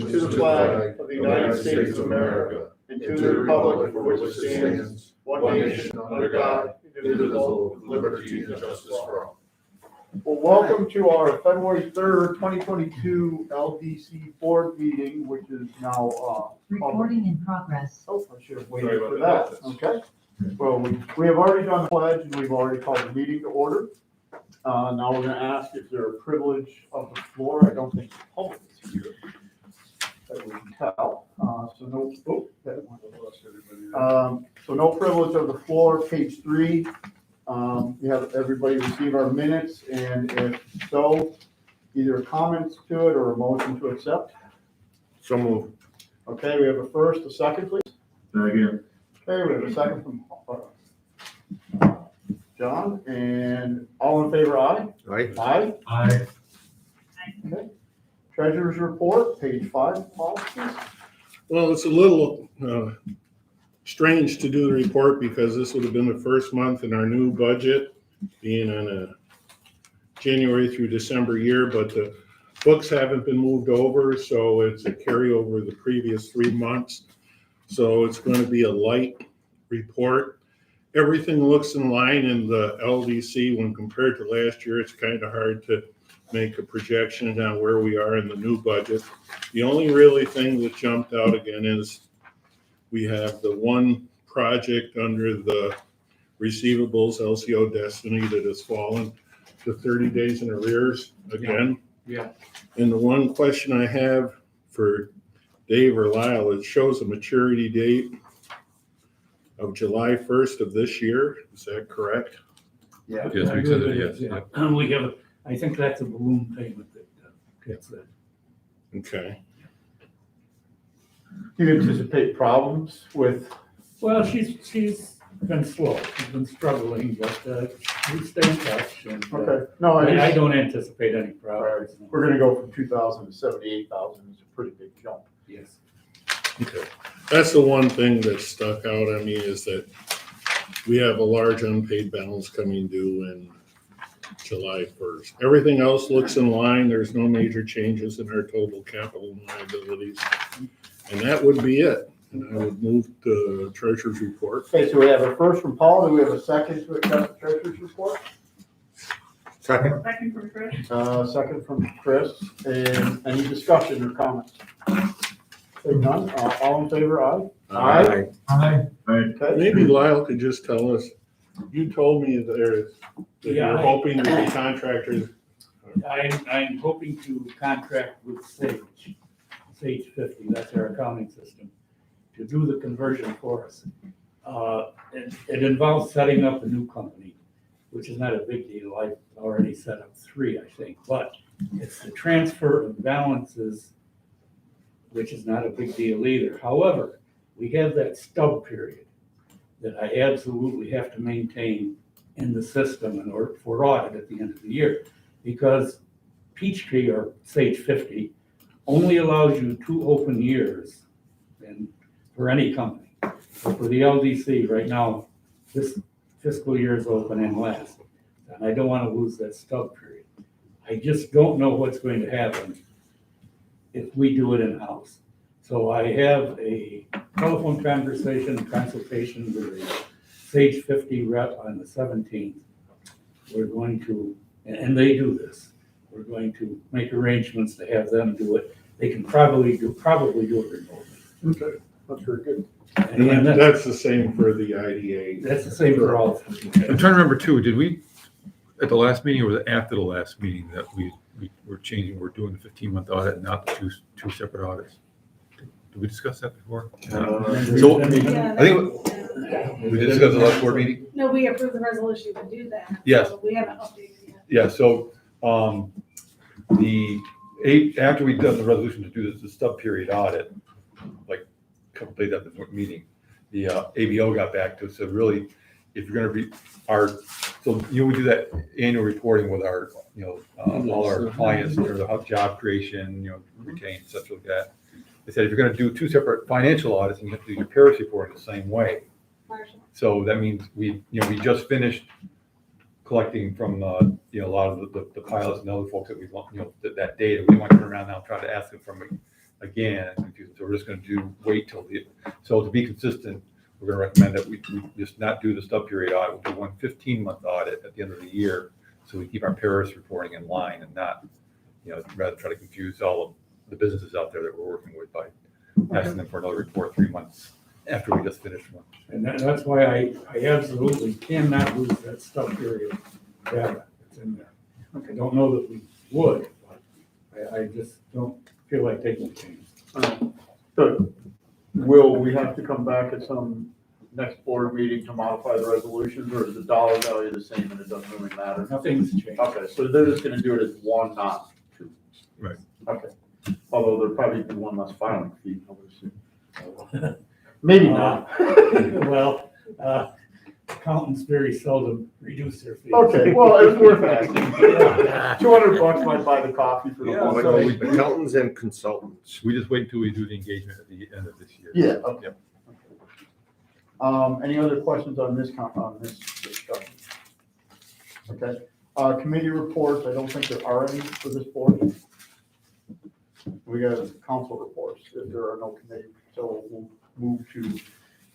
to the flag of the United States of America and to the republic for which it stands, one nation, under God, indivisible, with liberty and justice for all. Well, welcome to our February 3rd, 2022 LDC board meeting, which is now Recording in progress. Oh, I should have waited for that. Okay. Well, we have already done the pledge and we've already called the meeting to order. Now we're going to ask if there are privilege of the floor. I don't think the public is here that we can tell. So no privilege of the floor. Page 3. We have everybody receive our minutes, and if so, either comments to it or a motion to accept. So moved. Okay, we have a first, a second, please. Second. Okay, we have a second from John, and all in favor, aye? Aye. Aye. Aye. Okay. Treasurer's report, page 5, Paul, please. Well, it's a little strange to do the report because this would have been the first month in our new budget, being on a January through December year, but the books haven't been moved over, so it's a carryover of the previous 3 months. So it's going to be a light report. Everything looks in line in the LDC when compared to last year. It's kind of hard to make a projection on where we are in the new budget. The only really thing that jumped out again is we have the one project under the receivables, LCO Destiny, that has fallen to 30 days in arrears again. Yeah. And the one question I have for Dave or Lyle, it shows a maturity date of July 1st of this year. Is that correct? Yeah. Yes, we said it, yes. Yeah. We have, I think that's a balloon payment that gets that. Okay. Do you anticipate problems with? Well, she's been slow, she's been struggling, but we stay in touch. And, Okay, no, I don't anticipate any problems. No. We're gonna go from 2,000 to 78,000. It's a pretty big jump. Yes. Okay. That's the one thing that stuck out on me is that we have a large unpaid balance coming due in July 1st. Everything else looks in line. There's no major changes in our total capital and liabilities. And that would be it. And I would move the treasurer's report. Okay, so we have a first from Paul. Do we have a second to accept the treasurer's report? Second. Second from Chris. Second from Chris. And any discussion or comments? Seeing none, all in favor, aye? Aye. Aye. Okay. Maybe Lyle could just tell us, you told me that Yeah, you're hoping to be contractors. I'm hoping to contract with Sage 50, that's our accounting system, to do the conversion for us. It involves setting up a new company, which is not a big deal. I've already set up 3, I think, but it's the transfer of balances, which is not a big deal either. However, we have that stub period that I absolutely have to maintain in the system in order for audit at the end of the year, because Peachtree or Sage 50 only allows you 2 open years and for any company. So for the LDC right now, this fiscal year is open and last, and I don't want to lose that stub period. I just don't know what's going to happen if we do it in-house. So I have a telephone consultation with a Sage 50 rep on the 17th. We're going to, and they do this, we're going to make arrangements to have them do it. They can probably do it remotely. Okay, that's very good. And that's the same for the IDA. That's the same for all of them. I'm trying to remember too, did we, at the last meeting or was it after the last meeting that we were changing, we're doing the 15-month audit and not the two separate audits? Did we discuss that before? So I think we did discuss the last board meeting? No, we approved the resolution to do that. Yes. So we haven't updated yet. Yeah, so after we'd done the resolution to do the stub period audit, like a couple days after the meeting, the ABO got back to us, said really, if you're gonna be we do that annual reporting with our, all our clients, the job creation, retain, such like that. They said, if you're gonna do 2 separate financial audits, you have to do your Paris report in the same way. Marshall. So that means we just finished collecting from, a lot of the pilots and other folks that we want, that data. We want to turn around now and try to ask them from again, confusing. So we're just gonna wait till so to be consistent, we're gonna recommend that we just not do the stub period audit. We'll do one 15-month audit at the end of the year, so we keep our Paris reporting in line and not, rather try to confuse all of the businesses out there that we're working with by asking them for another report 3 months after we just finished one. And that's why I absolutely cannot lose that stub period data that's in there. I don't know that we would, but I just don't feel like taking a chance. Good. Will we have to come back at some next board meeting to modify the resolutions, or is the dollar value the same and it doesn't really matter? Nothing's changed. Okay, so they're just gonna do it as one, not two. Right. Okay. Although there'll probably be one less filing fee, I would assume. Maybe not. Well, accountants very seldom reduce their fees. Okay, well, it's worth asking. $200 might buy the coffee for the Yeah, whole so thing. Accountants and consultants. We just wait until we do the engagement at the end of this year. Yeah, okay. Yep. Any other questions on this discussion? Okay, committee reports, I don't think there are any for this board. We got council reports, if there are no committee, so we'll move to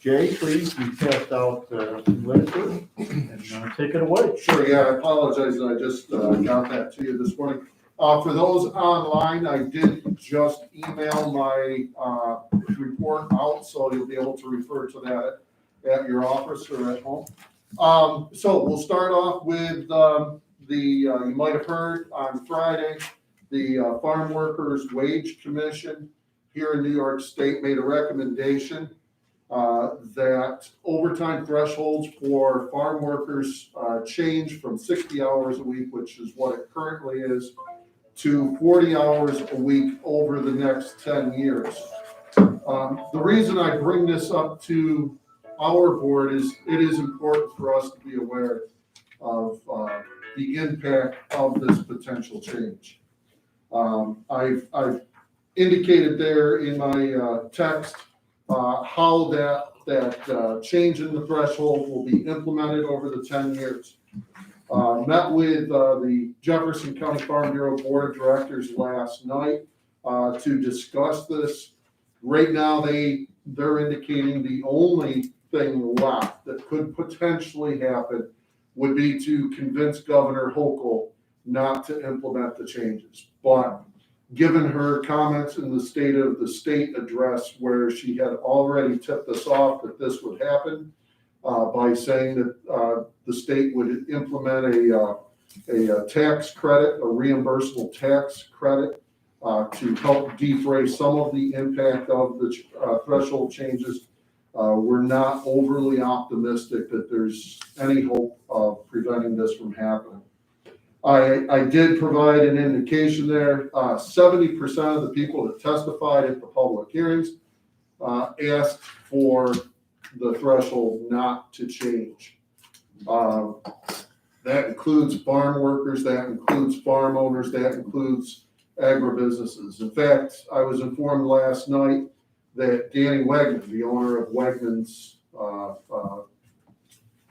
Jay, please, you passed out the literature, and take it away. Sure, yeah, I apologize, I just got that to you this morning. For those online, I did just email my report out, so you'll be able to refer to that at your office or at home. So we'll start off with you might have heard on Friday, the Farm Workers Wage Commission here in New York State made a recommendation that overtime thresholds for farm workers change from 60 hours a week, which is what it currently is, to 40 hours a week over the next 10 years. The reason I bring this up to our board is it is important for us to be aware of the impact of this potential change. I've indicated there in my text how that change in the threshold will be implemented over the 10 years. Met with the Jefferson County Farm Bureau Board of Directors last night to discuss this. Right now, they're indicating the only thing left that could potentially happen would be to convince Governor Hochul not to implement the changes. But given her comments in the State of the State address, where she had already tipped us off that this would happen by saying that the state would implement a tax credit, a reimbursable tax credit to help defray some of the impact of the threshold changes, we're not overly optimistic that there's any hope of preventing this from happening. I did provide an indication there. 70% of the people that testified at the public hearings asked for the threshold not to change. That includes farm workers, that includes farm owners, that includes agribusinesses. In fact, I was informed last night that Danny Wegman, the owner of Wegman's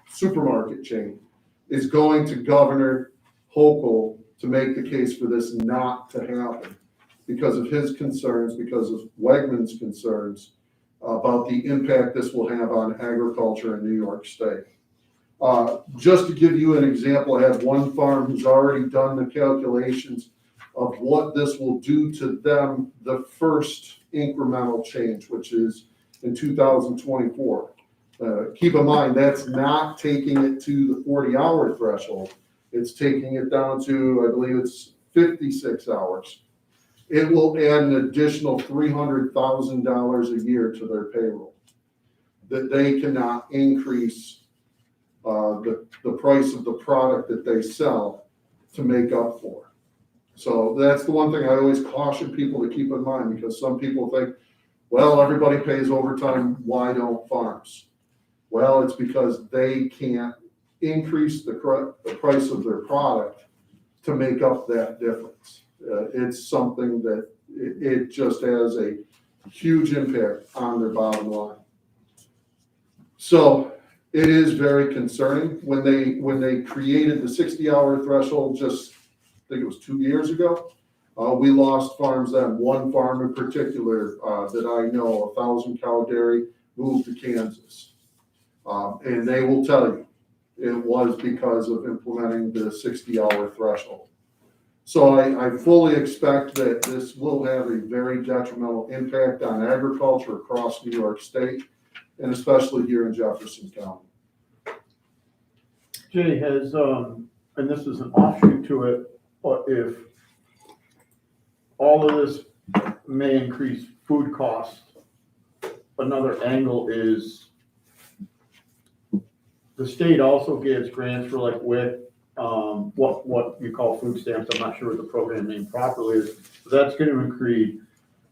supermarket chain, is going to Governor Hochul to make the case for this not to happen because of his concerns, because of Wegman's concerns about the impact this will have on agriculture in New York State. Just to give you an example, I have one farm who's already done the calculations of what this will do to them, the first incremental change, which is in 2024. Keep in mind, that's not taking it to the 40-hour threshold. It's taking it down to, I believe it's 56 hours. It will add an additional $300,000 a year to their payroll that they cannot increase the price of the product that they sell to make up for. So that's the one thing I always caution people to keep in mind, because some people think, well, everybody pays overtime, why don't farms? Well, it's because they can't increase the price of their product to make up that difference. It's something that it just has a huge impact on their bottom line. So it is very concerning. When they created the 60-hour threshold, just I think it was 2 years ago, We lost farms then. One farm in particular that I know, 1,000 cow dairy, moved to Kansas. And they will tell you, it was because of implementing the 60-hour threshold. So I fully expect that this will have a very detrimental impact on agriculture across New York State, and especially here in Jefferson County. Jay has, and this is an offshoot to it, but if all of this may increase food costs, another angle is the state also gives grants for like WIC, what you call food stamps. I'm not sure what the program name properly is. But that's going to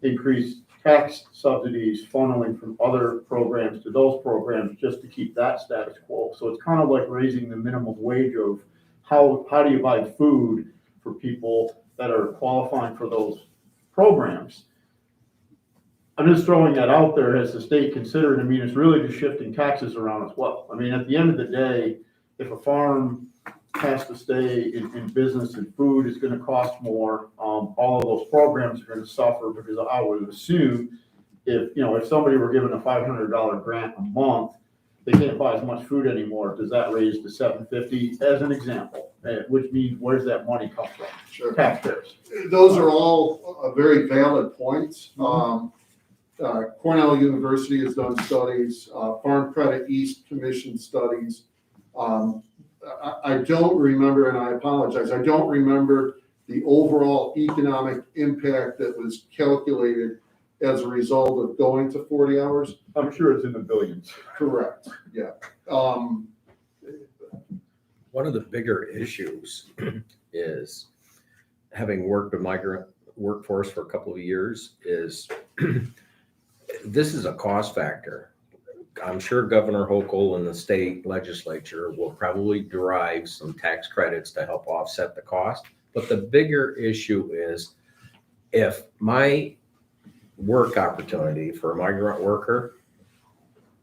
increase tax subsidies funneling from other programs to those programs just to keep that status quo. So it's kind of like raising the minimum wage of how do you buy food for people that are qualifying for those programs. I'm just throwing that out there as the state considered. I mean, it's really just shifting taxes around as well. I mean, at the end of the day, if a farm has to stay in business and food is going to cost more, all of those programs are going to suffer, because I would assume if somebody were given a $500 grant a month, they can't buy as much food anymore. Does that raise to $750 as an example? Which means, where's that money come from? Sure. Taxpayers. Those are all very valid points. Cornell University has done studies, Farm Credit East Commission studies. I don't remember, and I apologize, I don't remember the overall economic impact that was calculated as a result of going to 40 hours. I'm sure it's in the billions. Correct, yeah. One of the bigger issues is, having worked with migrant workforce for a couple of years, is this is a cost factor. I'm sure Governor Hochul and the state legislature will probably derive some tax credits to help offset the cost. But the bigger issue is, if my work opportunity for a migrant worker,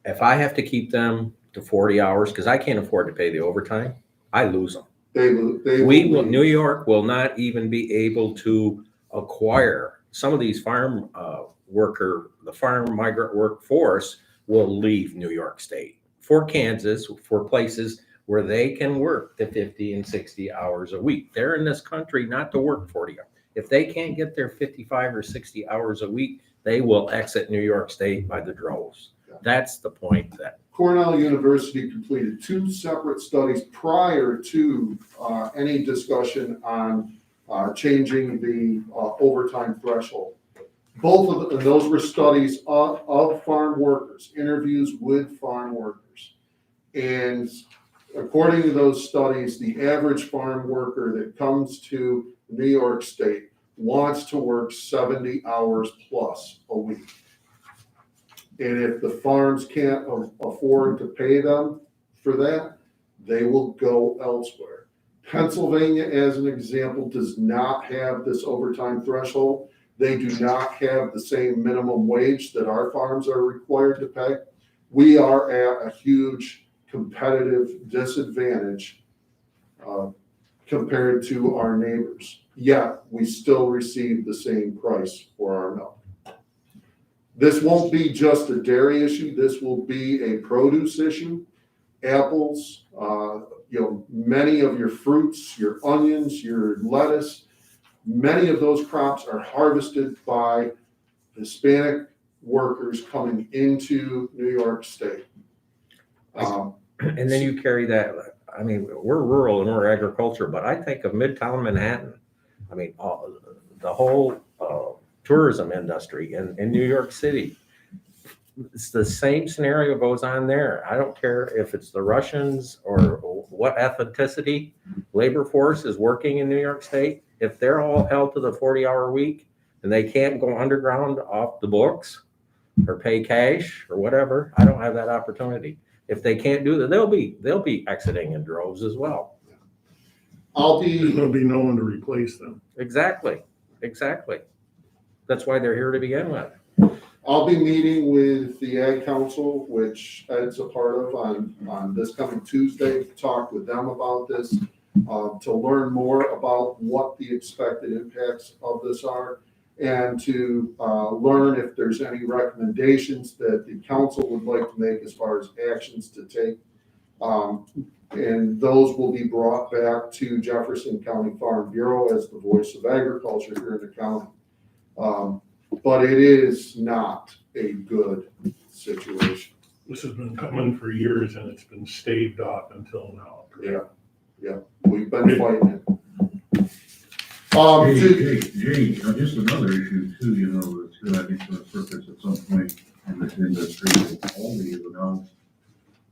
if I have to keep them to 40 hours because I can't afford to pay the overtime, I lose them. New York will not even be able to acquire some of these farm the farm migrant workforce will leave New York State for Kansas, for places where they can work the 50 and 60 hours a week. They're in this country not to work 40 hours. If they can't get their 55 or 60 hours a week, they will exit New York State by the droves. That's the point. That Cornell University completed 2 separate studies prior to any discussion on changing the overtime threshold. Both of those were studies of farm workers, interviews with farm workers. And according to those studies, the average farm worker that comes to New York State wants to work 70 hours plus a week. And if the farms can't afford to pay them for that, they will go elsewhere. Pennsylvania, as an example, does not have this overtime threshold. They do not have the same minimum wage that our farms are required to pay. We are at a huge competitive disadvantage compared to our neighbors. Yet we still receive the same price for our milk. This won't be just a dairy issue. This will be a produce issue. Apples, many of your fruits, your onions, your lettuce, many of those crops are harvested by Hispanic workers coming into New York State. and then you carry that. I mean, we're rural and we're agriculture, but I think of Midtown Manhattan. I mean, the whole tourism industry in New York City. It's the same scenario goes on there. I don't care if it's the Russians or what ethnicity labor force is working in New York State. If they're all held to the 40-hour week and they can't go underground off the books or pay cash or whatever, I don't have that opportunity. If they can't do that, they'll be exiting in droves as well. There'll be no one to replace them. Exactly. That's why they're here to begin with. I'll be meeting with the Ag Council, which Ed's a part of, on this coming Tuesday, to talk with them about this. to learn more about what the expected impacts of this are, and to learn if there's any recommendations that the council would like to make as far as actions to take. And those will be brought back to Jefferson County Farm Bureau as the voice of agriculture here in the county. But it is not a good situation. This has been coming for years and it's been staved off until now. Yeah, we've been fighting it. Jay, just another issue too, you know, that's, I think, going to surface at some point in this industry. Aldi has announced,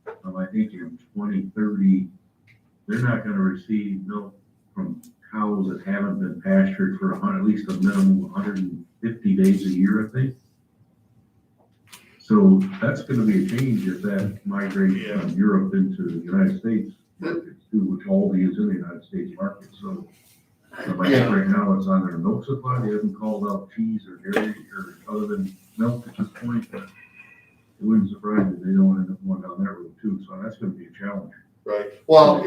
I think in 2030, they're not going to receive milk from cows that haven't been pastured for at least a minimum of 150 days a year, I think. So that's going to be a change if that migrates from Europe into the United States markets too, which Aldi is in the United States market. So I think right now it's on their milk supply. They haven't called out cheese or dairy or other than milk at this point, but it wouldn't surprise me if they don't end up going down that road too. So that's going to be a challenge. Right. Well,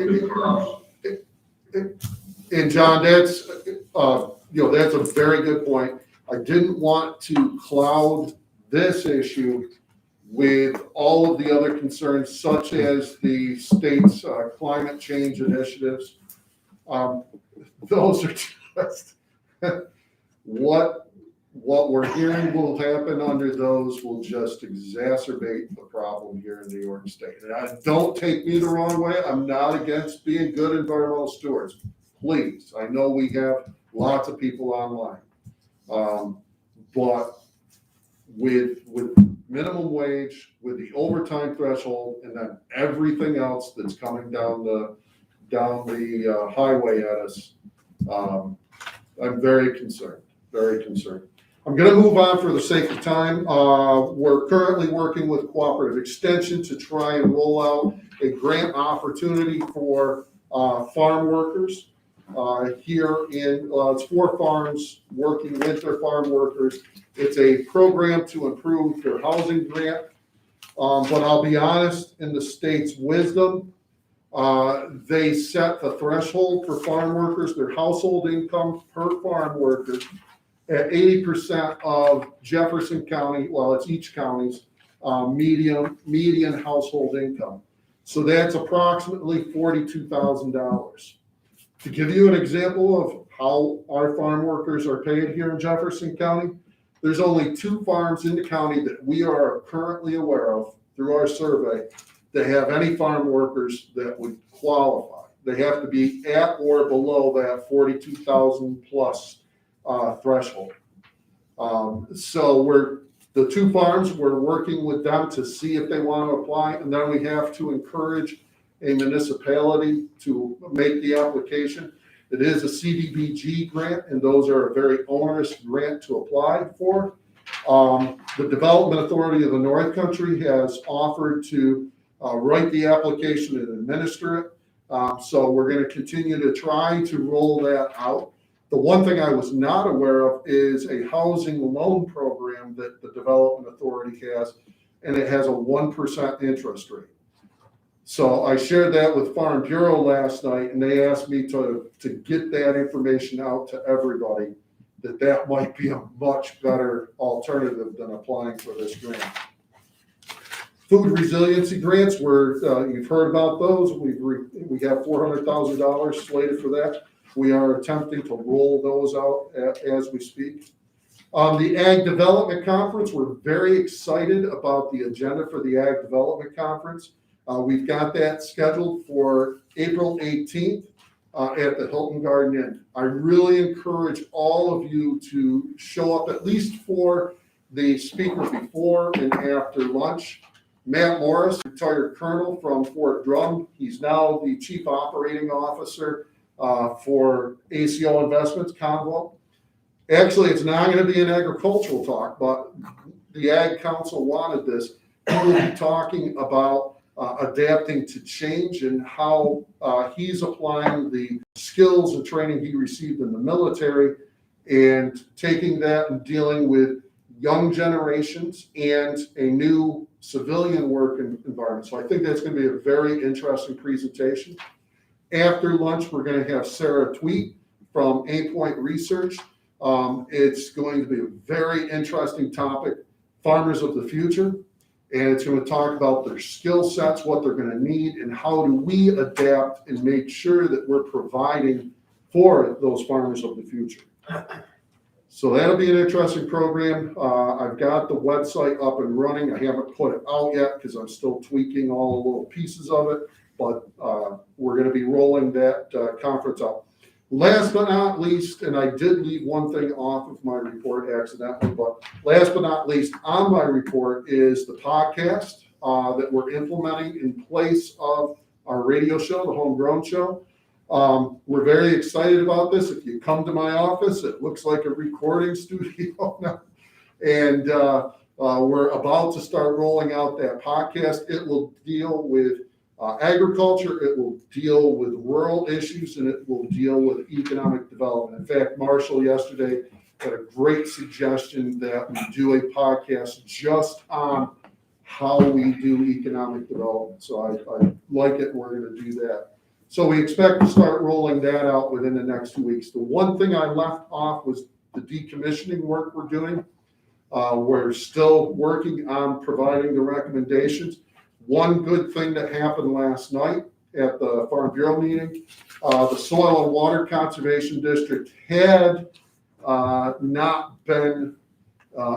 and John, that's, that's a very good point. I didn't want to cloud this issue with all of the other concerns, such as the state's climate change initiatives. Those are just what we're hearing will happen under those will just exacerbate the problem here in New York State. And don't take me the wrong way. I'm not against being good environmental stewards. Please, I know we have lots of people online, but with minimum wage, with the overtime threshold, and then everything else that's coming down the highway at us, I'm very concerned. Very concerned. I'm going to move on for the sake of time. We're currently working with Cooperative Extension to try and roll out a grant opportunity for farm workers here in, it's 4 farms working with their farm workers. It's a program to improve their housing grant. But I'll be honest, in the state's wisdom, they set the threshold for farm workers, their household income per farm worker, at 80% of Jefferson County, well, it's each county's median household income. So that's approximately $42,000. To give you an example of how our farm workers are paid here in Jefferson County, there's only 2 farms in the county that we are currently aware of through our survey that have any farm workers that would qualify. They have to be at or below that 42,000 plus threshold. So the 2 farms, we're working with them to see if they want to apply, and then we have to encourage a municipality to make the application. It is a CDBG grant, and those are a very onerous grant to apply for. The Development Authority of the North Country has offered to write the application and administer it. So we're going to continue to try to roll that out. The one thing I was not aware of is a housing loan program that the Development Authority has, and it has a 1% interest rate. So I shared that with Farm Bureau last night, and they asked me to get that information out to everybody, that might be a much better alternative than applying for this grant. Food resiliency grants, you've heard about those. We have $400,000 slated for that. We are attempting to roll those out as we speak. The Ag Development Conference, we're very excited about the agenda for the Ag Development Conference. We've got that scheduled for April 18th at the Hilton Garden Inn. I really encourage all of you to show up at least for the speaker before and after lunch. Matt Morris, retired colonel from Fort Drum. He's now the chief operating officer for ACO Investments, Convo. Actually, it's not going to be an agricultural talk, but the Ag Council wanted this. He will be talking about adapting to change and how he's applying the skills and training he received in the military and taking that and dealing with young generations and a new civilian work environment. So I think that's going to be a very interesting presentation. After lunch, we're gonna have Sarah Tweet from Abatement Research. It's going to be a very interesting topic, farmers of the future. And it's gonna talk about their skill sets, what they're gonna need, and how do we adapt and make sure that we're providing for those farmers of the future. So that'll be an interesting program. I've got the website up and running. I haven't put it out yet because I'm still tweaking all the little pieces of it, but we're gonna be rolling that conference out. Last but not least, and I did leave one thing off of my report accidentally, but last but not least on my report is the podcast that we're implementing in place of our radio show, the Homegrown Show. We're very excited about this. If you come to my office, it looks like a recording studio now. And we're about to start rolling out that podcast. It will deal with agriculture, it will deal with rural issues, and it will deal with economic development. In fact, Marshall yesterday had a great suggestion that we do a podcast just on how we do economic development. So I like it, we're gonna do that. So we expect to start rolling that out within the next 2 weeks. The one thing I left off was the decommissioning work we're doing. We're still working on providing the recommendations. One good thing that happened last night at the Farm Bureau meeting, the Soil and Water Conservation District had not been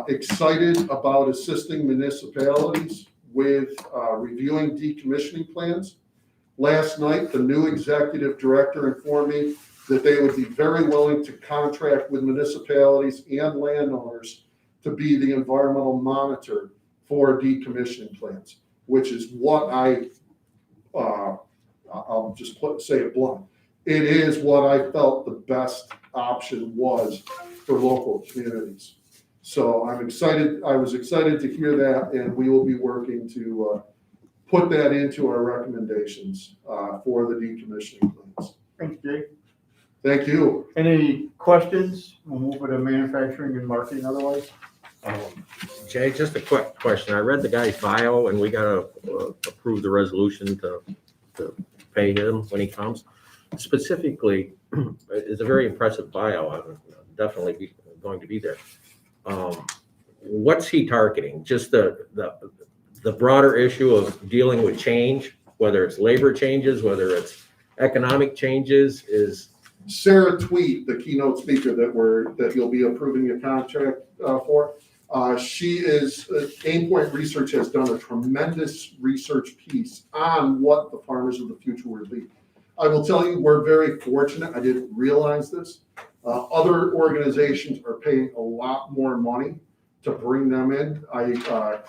excited about assisting municipalities with reviewing decommissioning plans. Last night, the new executive director informed me that they would be very willing to contract with municipalities and landowners to be the environmental monitor for decommissioning plans, which is what I'll just say it blunt. It is what I felt the best option was for local communities. So I'm excited, I was excited to hear that, and we will be working to put that into our recommendations for the decommissioning plans. Thanks, Jay. Thank you. Any questions? We'll move to manufacturing and marketing otherwise. Jay, just a quick question. I read the guy's bio and we gotta approve the resolution to pay him when he comes. Specifically, it's a very impressive bio. I'm definitely going to be there. What's he targeting? Just the broader issue of dealing with change, whether it's labor changes, whether it's economic changes, is Sarah Tweet, the keynote speaker that you'll be approving a contract for. She is, Aimpoint Research has done a tremendous research piece on what the farmers of the future will be. I will tell you, we're very fortunate. I didn't realize this. Other organizations are paying a lot more money to bring them in.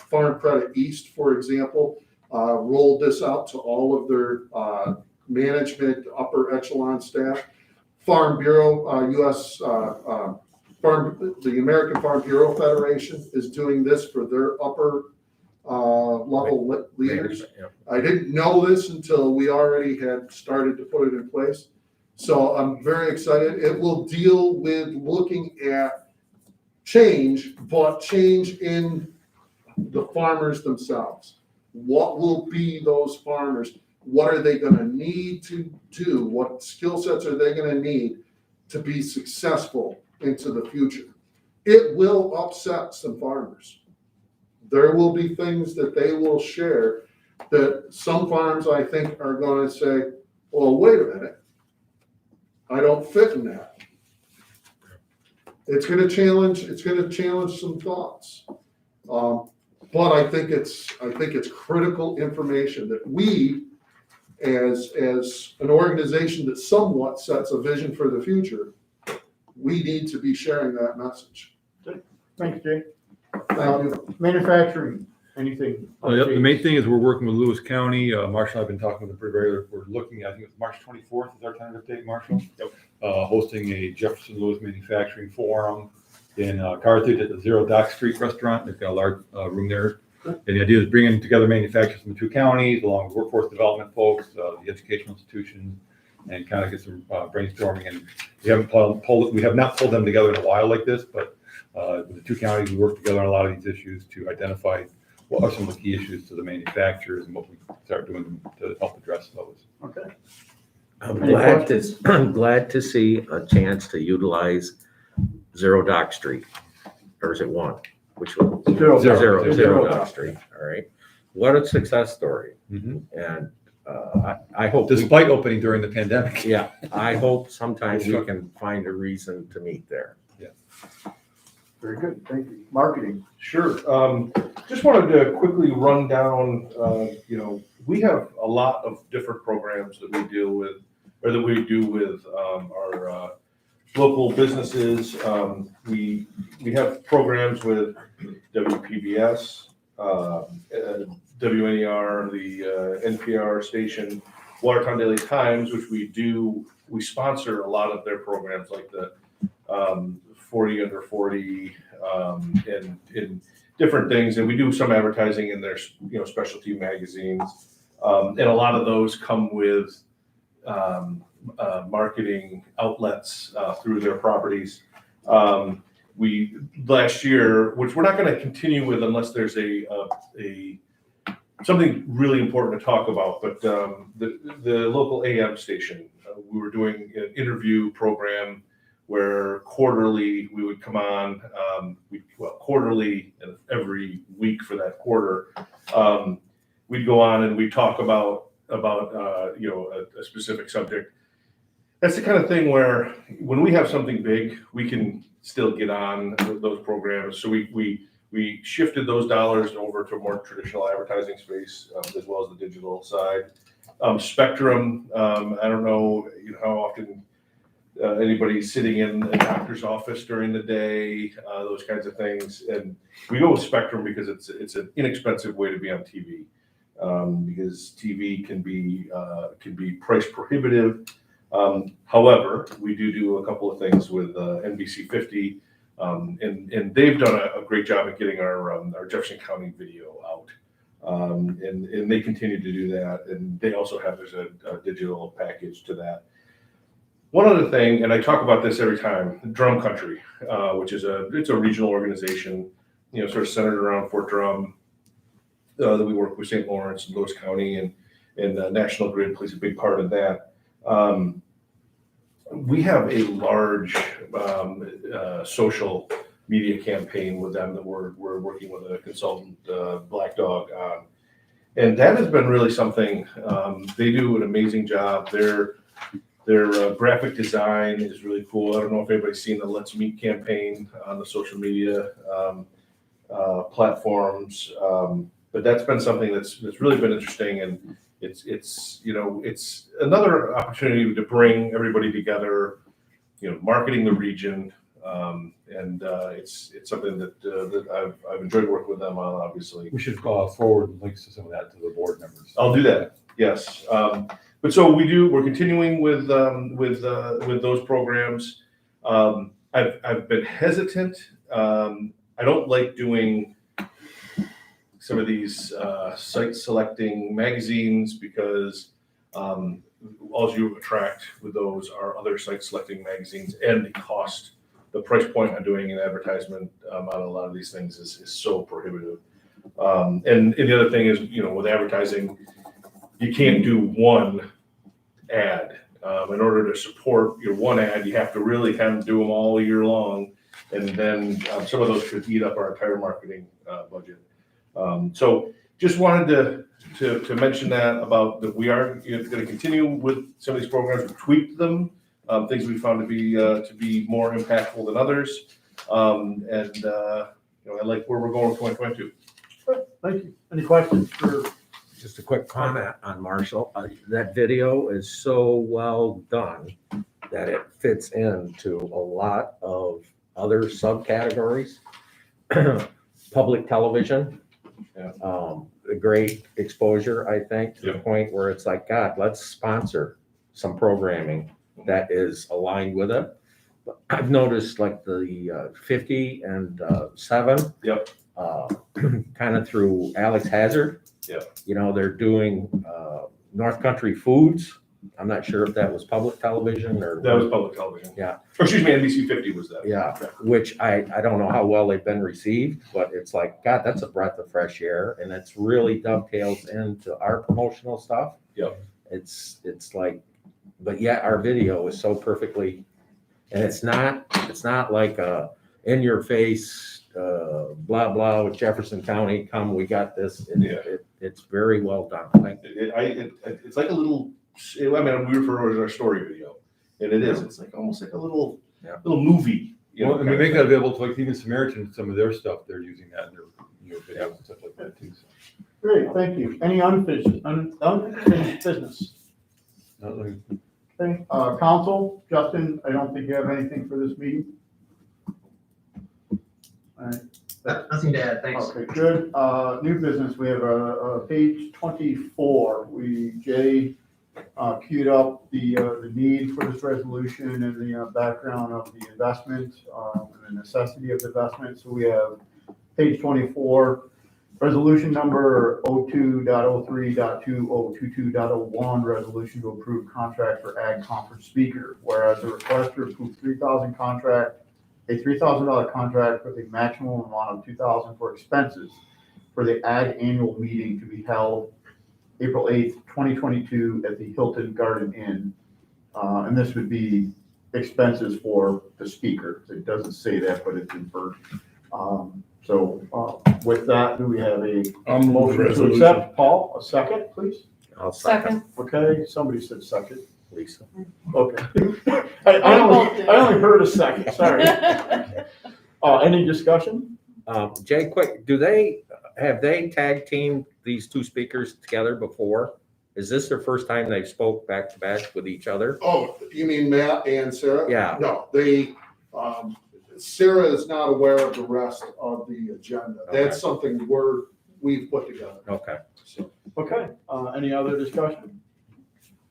Farm Credit East, for example, rolled this out to all of their management, upper echelon staff. Farm Bureau, the American Farm Bureau Federation is doing this for their upper level leaders. I didn't know this until we already had started to put it in place. So I'm very excited. It will deal with looking at change, but change in the farmers themselves. What will be those farmers? What are they going to need to do? What skill sets are they going to need to be successful into the future? It will upset some farmers. There will be things that they will share that some farms, I think, are going to say, well, wait a minute. I don't fit in that. It's going to challenge some thoughts. But I think it's critical information that we, as an organization that somewhat sets a vision for the future, we need to be sharing that message. Thanks, Jay. Thank you. Manufacturing, anything? The main thing is we're working with Lewis County. Marshall and I have been talking with them pretty regularly. We're looking, I think it's March 24th is our tentative date, Marshall. Yep. Hosting a Jefferson Lewis Manufacturing Forum in Carthage at the Zero Dock Street restaurant. They've got a large room there. And the idea is bringing together manufacturers from the two counties, along with workforce development folks, the educational institutions, and kind of get some brainstorming. And we have not pulled them together in a while like this, but with the two counties, we work together on a lot of these issues to identify what are some of the key issues to the manufacturers and what we start doing to help address those. Okay. I'm glad to see a chance to utilize Zero Dock Street. Or is it one? Which one? Zero Dock Street, all right. What a success story. Mhm. And I hope. Despite opening during the pandemic. Yeah, I hope sometimes we can find a reason to meet there. Very good, thank you. Marketing. Sure. Just wanted to quickly run down, we have a lot of different programs that we deal with, or that we do with our local businesses. We have programs with WPBS, WNER, the NPR station, Watertown Daily Times, which we sponsor a lot of their programs, like the 40 under 40, and different things. And we do some advertising in their, specialty magazines. And a lot of those come with marketing outlets through their properties. We last year, which we're not going to continue with unless there's a something really important to talk about, but the local AM station, we were doing an interview program where quarterly we would come on, quarterly and every week for that quarter, we'd go on and we'd talk about a specific subject. That's the kind of thing where when we have something big, we can still get on those programs. So we shifted those dollars over to a more traditional advertising space, as well as the digital side. Spectrum, I don't know how often anybody's sitting in a doctor's office during the day, those kinds of things. And we go with Spectrum because it's an inexpensive way to be on TV, because TV can be price prohibitive. However, we do a couple of things with NBC 50, and they've done a great job at getting our Jefferson County video out, and they continue to do that. And they also have there's a digital package to that. One other thing, and I talk about this every time, Drum Country, which is it's a regional organization, sort of centered around Fort Drum, that we work with St. Lawrence and Lewis County, and National Grid plays a big part of that. We have a large social media campaign with them that we're working with a consultant, Black Dog, on. And that has been really something. They do an amazing job. Their graphic design is really cool. I don't know if anybody's seen the Let's Meet campaign on the social media platforms, but that's been something that's really been interesting. And it's another opportunity to bring everybody together, marketing the region, and it's something that I've enjoyed working with them on. Obviously, We should forward links to some of that to the board members. I'll do that. Yes, but so we're continuing with those programs. I've been hesitant. I don't like doing some of these site selecting magazines because all you attract with those are other site selecting magazines, and the price point on doing an advertisement on a lot of these things is so prohibitive. And the other thing is, with advertising, you can't do one ad. In order to support your one ad, you have to really kind of do them all year long, and then some of those could eat up our entire marketing budget. So just wanted to mention that about that we are going to continue with some of these programs, tweak them, things we found to be more impactful than others, and I like where we're going with 2022. Thank you. Any questions for? Just a quick comment on Marshall. That video is so well done that it fits into a lot of other subcategories. Public television, a great exposure, I think, to the point where it's like, God, let's sponsor some programming that is aligned with it. But I've noticed like the 50 and 7, kind of through Alex Hazard. They're doing North Country Foods. I'm not sure if that was public television or. That was public television. Yeah. Or excuse me, NBC 50 was that. Yeah, which I don't know how well they've been received, but it's like, God, that's a breath of fresh air, and it's really dovetails into our promotional stuff. Yep. It's like but yet our video is so perfectly, and it's not like a in your face, blah, blah, with Jefferson County, come, we got this. It's very well done. It's like a little, I mean, we refer to it as our story video, and it is, it's like, almost like a little movie. Well, and we make that available to like even Samaritan, some of their stuff, they're using that in their, videos and stuff like that too. So. Great, thank you. Any unfinished business? Okay, council, Justin, I don't think you have anything for this meeting? All right. Nothing to add, thanks. Okay, good. New business, we have a page 24. Jay queued up the need for this resolution and the background of the investment and the necessity of the investment. So we have page 24, resolution number 02.03.2022.01, resolution to approve contract for ag conference speaker. Whereas the request to approve $3,000 contract, a $3,000 contract with a maximum amount of $2,000 for expenses for the ag annual meeting to be held April 8th, 2022 at the Hilton Garden Inn. And this would be expenses for the speaker. It doesn't say that, but it's inferred. So with that, do we have a motion to accept? Paul, a second, please? I'll second. Okay, somebody said second. Lisa. Okay. I only heard a second, sorry. Any discussion? Jay, quick, have they tag teamed these two speakers together before? Is this their first time they've spoke back to back with each other? Oh, you mean Matt and Sarah? Yeah. No, Sarah is not aware of the rest of the agenda. Okay. That's something we've put together. Okay. So, Okay, any other discussion?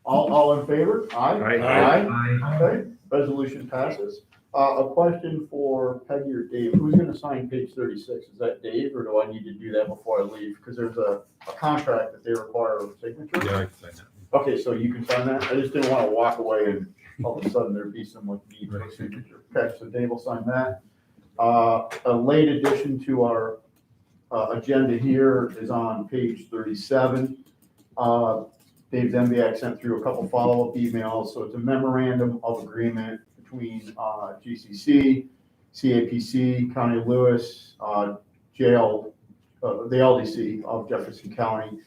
All in favor? Aye. Aye. Okay, resolution passes. A question for Peggy or Dave. Who's gonna sign page 36? Is that Dave, or do I need to do that before I leave? Because there's a contract that they require a signature. Yeah, I can sign that. Okay, so you can sign that? I just didn't want to walk away and all of a sudden there'd be some like need for a signature. Okay, so Dave will sign that. A late addition to our agenda here is on page 37. Dave Zembiak sent through a couple follow-up emails. So it's a memorandum of agreement between GCC, CAPC, County of Lewis, the LDC of Jefferson County.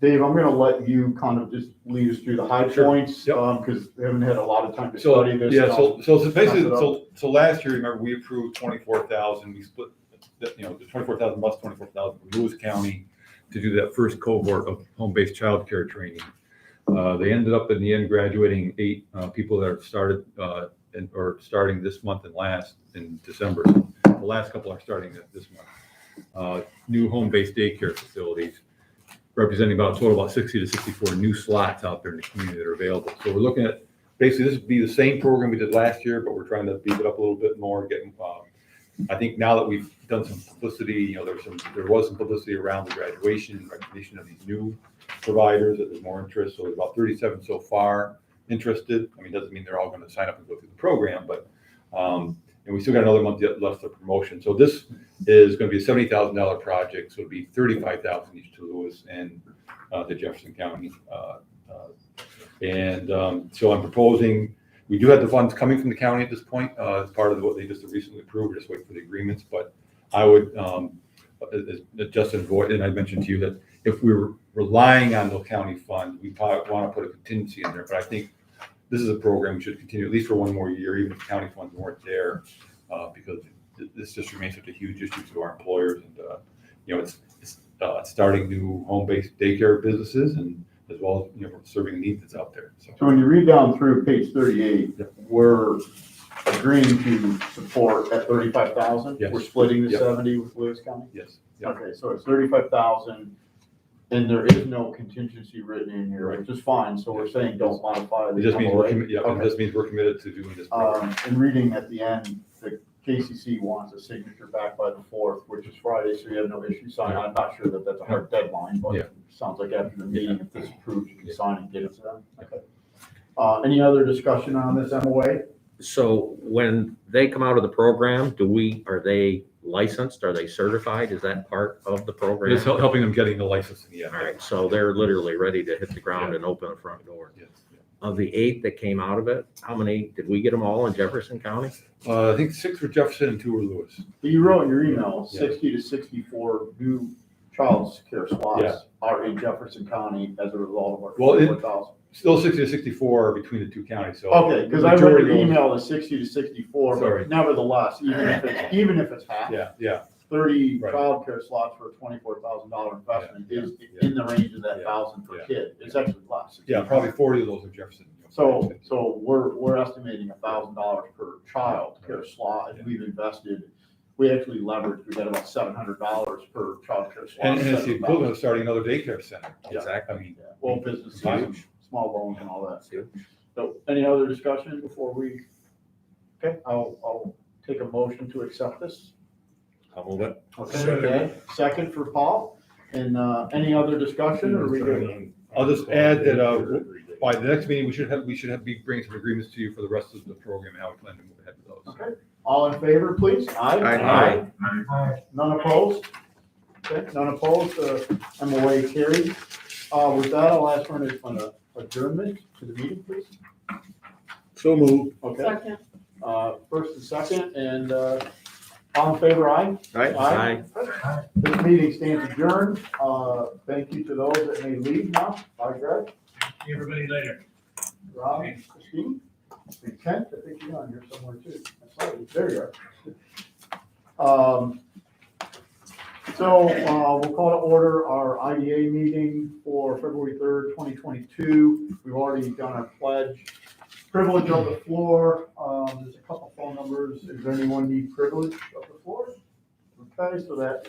Dave, I'm going to let you kind of just lead us through the high points because we haven't had a lot of time to study this. Yeah, so basically, so last year, remember, we approved 24,000. We split, the 24,000 plus 24,000 from Lewis County to do that first cohort of home-based childcare training. They ended up in the end graduating 8 people that have started or starting this month and last in December. So the last couple are starting this month. New home-based daycare facilities, representing about a total of about 60 to 64 new slots out there in the community that are available. So we're looking at, basically this would be the same program we did last year, but we're trying to beef it up a little bit more, getting, I think now that we've done some publicity, there was some publicity around the graduation and recognition of these new providers, that there's more interest. So there's about 37 so far interested. I mean, doesn't mean they're all going to sign up and go through the program, but, and we still got another month yet left of promotion. So this is going to be a $70,000 project. So it'll be $35,000 each to Lewis and to Jefferson County. So I'm proposing, we do have the funds coming from the county at this point as part of what they just recently approved. We're just waiting for the agreements. But I would, as Justin Voigt, and I mentioned to you that if we were relying on the county fund, we probably want to put a contingency in there. But I think this is a program we should continue at least for one more year, even if county funds weren't there, because this just remains such a huge issue to our employers. And it's starting new home-based daycare businesses, and as well as serving the needs that's out there. So when you read down through page 38, we're agreeing to support at 35,000. Yes. We're splitting the Yep. 70 with Lewis County. Yes. Yep. Okay, so it's 35,000, and there is no contingency written in here, which is fine. So we're saying don't modify It the just means MOA. it just means we're committed to doing this program. And reading at the end, the JCC wants a signature back by the 4th, which is Friday, so you have no issue signing. I'm not sure that that's a hard deadline, but it sounds like after the meeting, if this is approved, you can sign and get it to them. Okay. Any other discussion on this MOA? So when they come out of the program, are they licensed? Are they certified? Is that part of the program? It's helping them getting the license in the end. All right, so they're literally ready to hit the ground and open the front door. Yes. of the 8 that came out of it, how many, did we get them all in Jefferson County? I think 6 were Jefferson and 2 were Lewis. You wrote in your email, Yeah. 60 to 64 new child care Yeah. slots are in Jefferson County as a result of our Well, 44,000. Still 60 to 64 are between the 2 counties, so. Okay, because I read majority the of those- email is 60 to 64, Sorry. but nevertheless, even if it's half, Yeah, 30 Right. childcare slots for a $24,000 investment is Yeah. in the range of that Yeah. 1,000 per Yeah. kid. It's actually less. yeah, probably 40 of those are Jefferson. So we're estimating $1,000 per child care slot, and we've invested, we actually leveraged, we got about $700 per child care slot. And it's the equivalent of starting another daycare center. Exactly. I mean, Yeah, well, businesses, Huge. small loans and all that. That's huge. So any other discussion before we, okay, I'll take a motion to accept this. I'll move it. Okay, second for Paul, and any other discussion, or are we good? I'll just add that, by the next meeting, we should be bringing some agreements to you for the rest of the program and how we plan to move ahead with those. Okay, all in favor, please? Aye. None opposed? Okay, none opposed, MOA carried. With that, I'll ask for an adjournment to the meeting, please. So moved. Okay, Second. first and second, and all in favor, aye? Aye. This meeting stands adjourned. Thank you to those that may leave now. Bye, Greg. See everybody later. Rob, Christine, and Kent, I think you're on here somewhere too. I saw you. There you are. So we'll call to order our IDA meeting for February 3rd, 2022. We've already done our pledge. Privilege of the floor. There's a couple phone numbers. Does anyone need privilege of the floor? Okay, so that,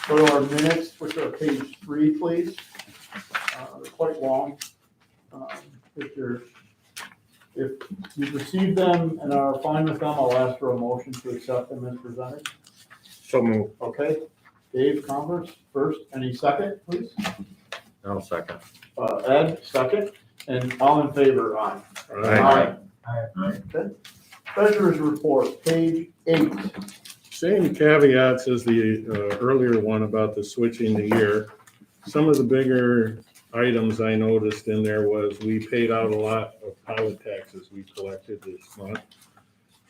go to our minutes, which are page 3, please. They're quite long. If you've received them and are fine with them, I'll ask for a motion to accept them as presented. So move. Okay, Dave Converse first, any second, please? I'll second. Ed, second, and all in favor, aye. Aye. Okay. Treasurer's report, page 8. Same caveats as the earlier one about the switching the year. Some of the bigger items I noticed in there was we paid out a lot of pilot taxes we collected this month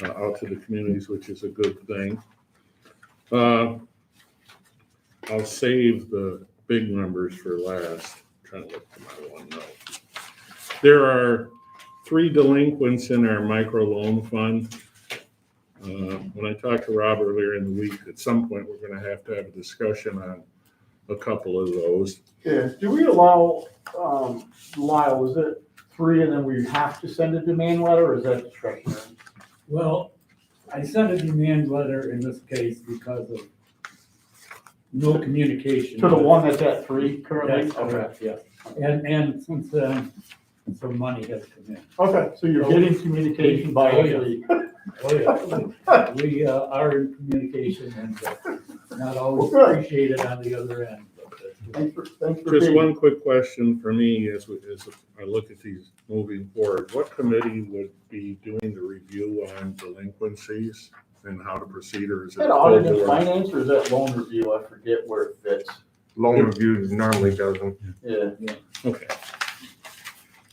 out to the communities, which is a good thing. I'll save the big numbers for last. I'm trying to look for my one note. There are 3 delinquents in our microloan fund. When I talked to Rob earlier in the week, at some point, we're gonna have to have a discussion on a couple of those. Yeah, do we allow, Lyle, is it 3 and then we have to send a demand letter, or is that discretionary? Well, I sent a demand letter in this case because of no communication. To the one that's at 3 currently? That's correct, yes. And since then, some money has come in. Okay, so you're getting communication by Oh, yeah. every. Oh, yeah. We are in communication and not always Well, good. appreciated on the other end. Thanks for Just being. one quick question for me as I look at these moving forward. What committee would be doing the review on delinquencies and how to proceed, or is Is it? that audit and finance, or is that loan review? I forget where it fits. Loan reviews normally does them. Yeah. Okay.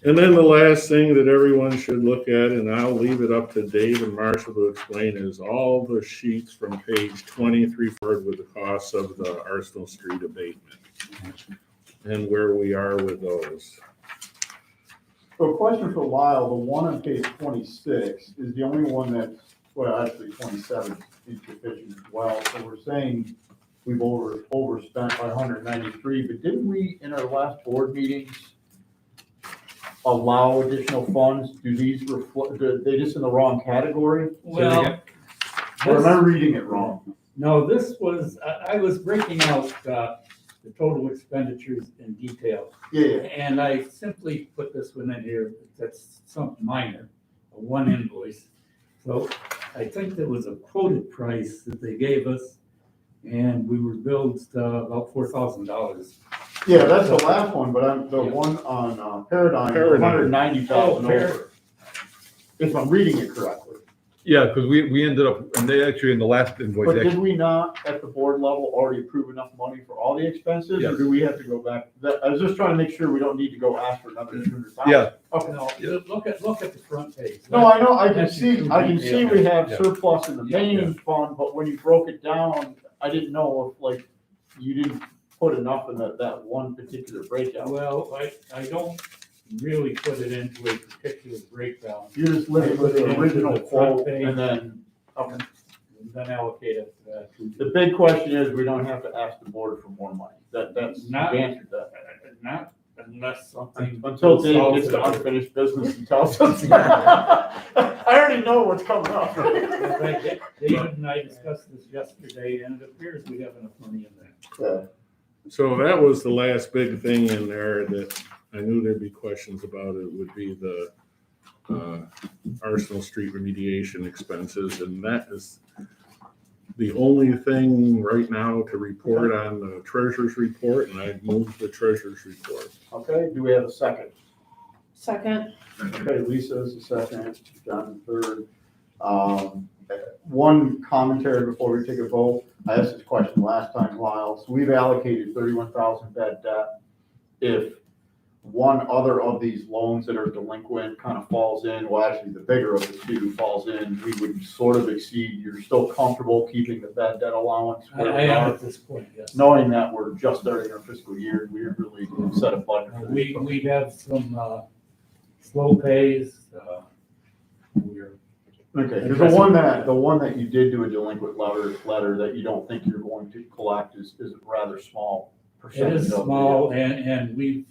And then the last thing that everyone should look at, and I'll leave it up to Dave and Marshall to explain, is all the sheets from page 23 forward with the costs of the Arsenal Street abatement and where we are with those. So a question for Lyle, the one on page 26 is the only one that's, well, actually 27 is deficient as well. So we're saying we've overspent by 193, but didn't we, in our last board meetings, allow additional funds? Do these reflect, are they just in the wrong category? Well, Or am I reading it wrong? no, this was, I was breaking out the total expenditures in detail. Yeah, And I simply put this one in here, that's something minor, one invoice. So I think there was a quoted price that they gave us, and we were billed about $4,000. yeah, that's the last one, but I'm, the one on Paradigm, Paradigm. 190,000 Oh, over. If I'm reading it correctly. Yeah, because we ended up, and they actually, in the last invoice, But they did actually, we not, at the board level, already approve enough money for all the expenses? Or Yes. do we have to go back? I was just trying to make sure we don't need to go ask for another 200,000. yeah, Okay. No, look at the front page. No, I know, I can That's see, I can see we have Yeah. surplus in the Yeah. main fund, but when you broke it down, I didn't know if, like, you didn't put enough in that one particular breakout. Well, I don't really put it into a particular breakdown, You just lived with the original quote and then, okay. and then allocate it to. The big question is, we don't have to ask the board for more money. That's, you Not- answered that. Not unless something. Until Dave gets to unfinished business and tells us. I already know what's coming up. In fact, David and I discussed this yesterday, and it appears we have enough money in there. Yeah. So that was the last big thing in there that I knew there'd be questions about. It would be the Arsenal Street remediation expenses, and that is the only thing right now to report on the treasurer's report, and I'd move the treasurer's report. Okay, do we have a second? Second. Okay, Lisa is the second, John the third. One commentary before we take a vote. I asked this question last time, Lyle. So we've allocated 31,000 bad debt. If one other of these loans that are delinquent kind of falls in, well, actually the bigger of the two falls in, we would sort of exceed. You're still comfortable keeping the bad debt allowance where I we am are, at this point, yes. knowing that we're just starting our fiscal year. We didn't really set a budget for this. We have some slow pays. We're Okay, because the one that you did do a delinquent letter that you don't think you're going to collect is a rather small It percentage is of the- small, and we've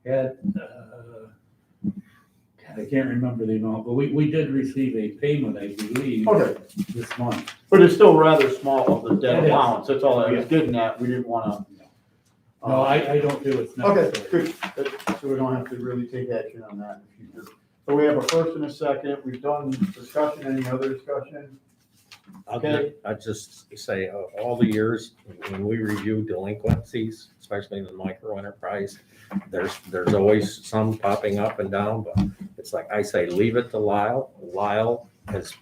had, I can't remember the amount, but we did receive a payment, I believe, Okay, this month. but it's still rather small of the debt It is. allowance, that's all I was Yeah. getting at, we didn't wanna. No, I don't feel it's Okay, necessary. good, so we don't have to really take action on that in the future. So we have a first and a second, we've done discussion, any other discussion? Okay. I'd just say, all the years, when we review delinquencies, especially in the micro enterprise, there's always some popping up and down, but it's like I say, leave it to Lyle. Lyle has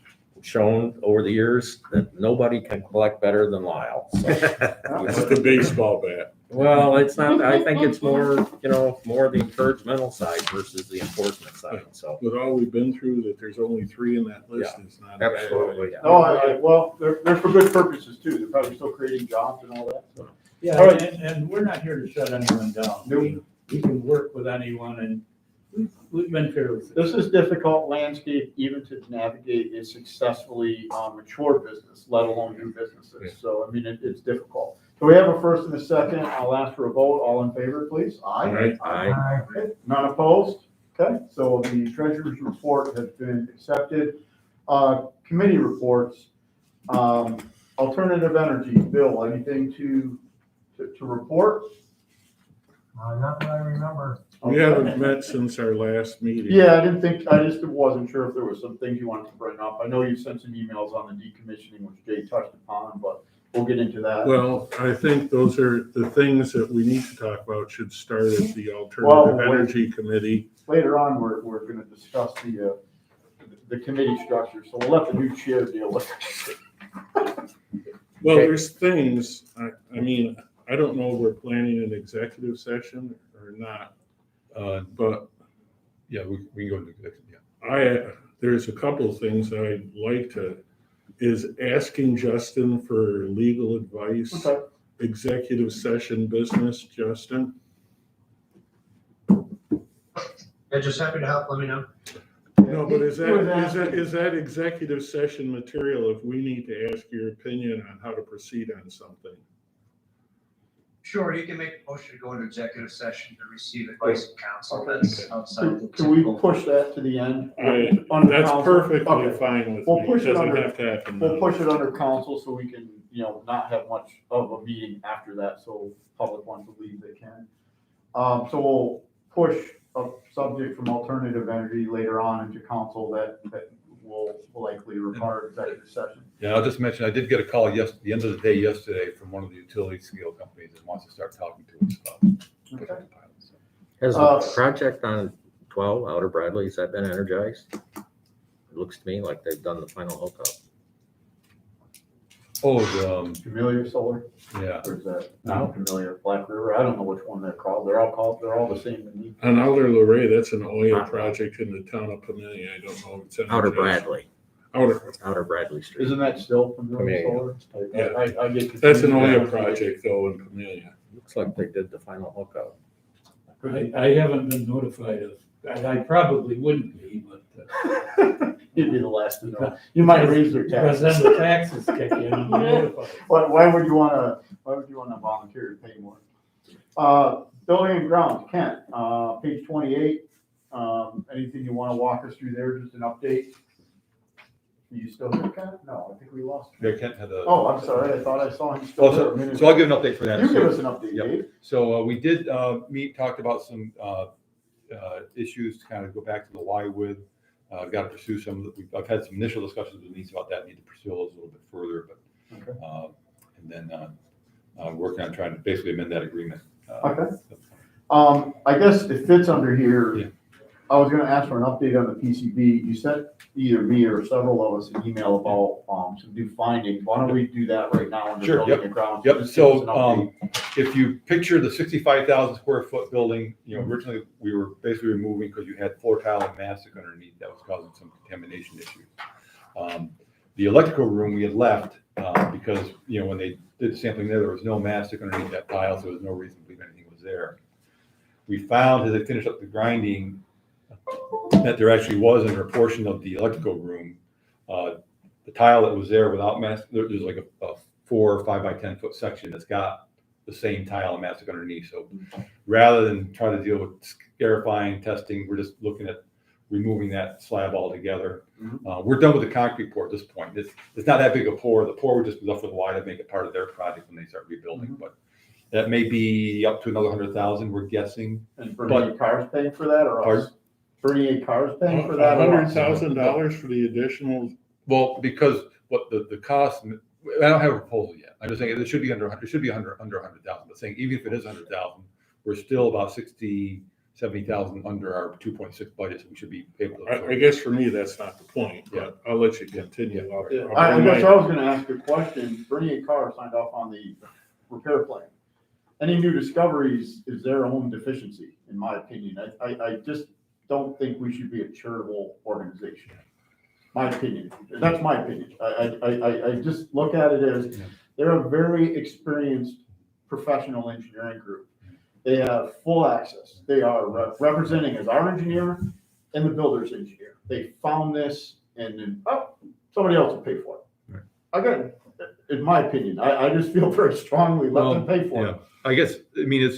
shown over the years that nobody can collect better than Lyle. So, It's the baseball bat. well, it's not, I think it's more, more the encouragemental side versus the enforcement side, so. With all we've been through, that there's only 3 in that list is not bad. Absolutely, yeah. No, well, they're for good purposes too, they're probably still creating jobs and all that, so. Yeah, All right. and we're not here to shut anyone down. Nope. We can work with anyone, and we've been fairly This successful. is difficult landscape even to navigate a successfully mature business, let alone new businesses. So, I mean, it's difficult. So we have a first and a second. I'll ask for a vote. All in favor, please? All right. Aye. Okay, none opposed? Okay, so the treasurer's report has been accepted. Committee reports, alternative energy, Bill, anything to report? Not that I remember. We haven't met since our last meeting. Yeah, I just wasn't sure if there was some things you wanted to bring up. I know you sent some emails on the decommissioning, which Jay touched upon, but we'll get into that. Well, I think those are the things that we need to talk about should start at the Well, Alternative wait. Energy Committee. Later on, we're gonna discuss the committee structure, so we'll let the new chair deal with it. Well, Okay. there's things, I mean, I don't know if we're planning an executive session or not, but yeah, we can go into executive, yeah. there's a couple of things I'd like to, is asking Justin for legal advice, Okay. executive session business, Justin. Yeah, just happy to help, let me know. No, but is He was that executive session material if we need to ask your opinion on how to proceed on something? Sure, you can make a motion to go into executive session to receive advice of counsel, Okay. that's outside the Can we typical. push that to the end? That's council? perfectly Okay. fine with We'll me. push It it doesn't under- have to happen We'll now. push it under council so we can, not have much of a meeting after that, so public wants to leave, they can. So we'll push a subject from alternative energy later on into council that will likely require executive session. Yeah, I'll just mention, I did get a call the end of the day yesterday from one of the utility scale companies that wants to start talking to us about pushing the pilot. So, Has Uh, the project on 12 Outer Bradley, has that been energized? looks to me like they've done the final hookup. Oh, Familiar Solar, yeah. or is that not familiar? Black River, I don't know which one they're called. They're all the same to me. On Outer Luray, that's an oil project in the town of Pamelia. I don't know if it's. Outer Bradley, Outer, Bradley Street. Isn't that still Familiar Solar? Yeah. I get confused. that's an oil project though in Pamelia. Looks like they did the final hookup. I haven't been notified of, I probably wouldn't be, but. You'd be the last to know. You might raise their Because taxes. then the taxes kick in and I'm notified. But why would you wanna volunteer to pay more? Building and grounds, Kent, page 28, anything you wanna walk us through there, just an update? Are you still there, Kent? No, I think we lost him. Yeah, Kent had a. Oh, I'm sorry, I thought I saw him still Oh, there. so, a minute so I'll ago. give an update for that. You give So- us an update, Yep. Dave. So we did talked about some issues to kind of go back to the why with. I've got to pursue some of the, I've had some initial discussions with Denise about that, need to pursue those a little bit further, but, Okay. and then working on trying to basically amend that agreement. Okay. I guess it fits under Yeah. here. I was gonna ask for an update on the PCB. You sent either me or several of us an email about, some new findings. Why don't we do that right now under Sure, building yep. and grounds? Yep, Just give us so, an update. if you picture the 65,000 square foot building, originally we were basically removing because you had floor tile and mastic underneath that was causing some contamination issues. The electrical room we had left, because, when they did the sampling there was no mastic underneath that tile, so there was no reason to believe anything was there. We found as they finished up the grinding, that there actually was under a portion of the electrical room, the tile that was there without mastic, there's like a 4 or 5 by 10 foot section that's got the same tile and mastic underneath. So rather than try to deal with scarifying, testing, we're just looking at removing that slab altogether. We're done with the concrete pour at this point. It's not that big a pour. The pour would just be left with wide to make it part of their project when they start rebuilding, but that may be up to another 100,000, we're guessing. And Bernie Carr's paying for that or us? Bernie Carr's paying for that? or us? $100,000 for the additional. Well, because what the cost, I don't have a proposal yet. I'm just saying it should be under 100,000, but saying even if it is 100,000, we're still about 70,000 under our 2.6 budget, so we should be able to. I guess for me, that's not the point, but I'll let you continue. I'll I bring guess my- I was gonna ask a question. Bernie Carr signed off on the repair plan. Any new discoveries is their own deficiency, in my opinion. I just don't think we should be a charitable organization. My opinion. That's my opinion. I just look at it as, they're a very experienced professional engineering group. They have full access. They are representing as our engineer and the builder's engineer. They found this and then, somebody else will pay for it. Right. I got it. In my opinion, I just feel very strongly, let them pay for it. I guess, I mean,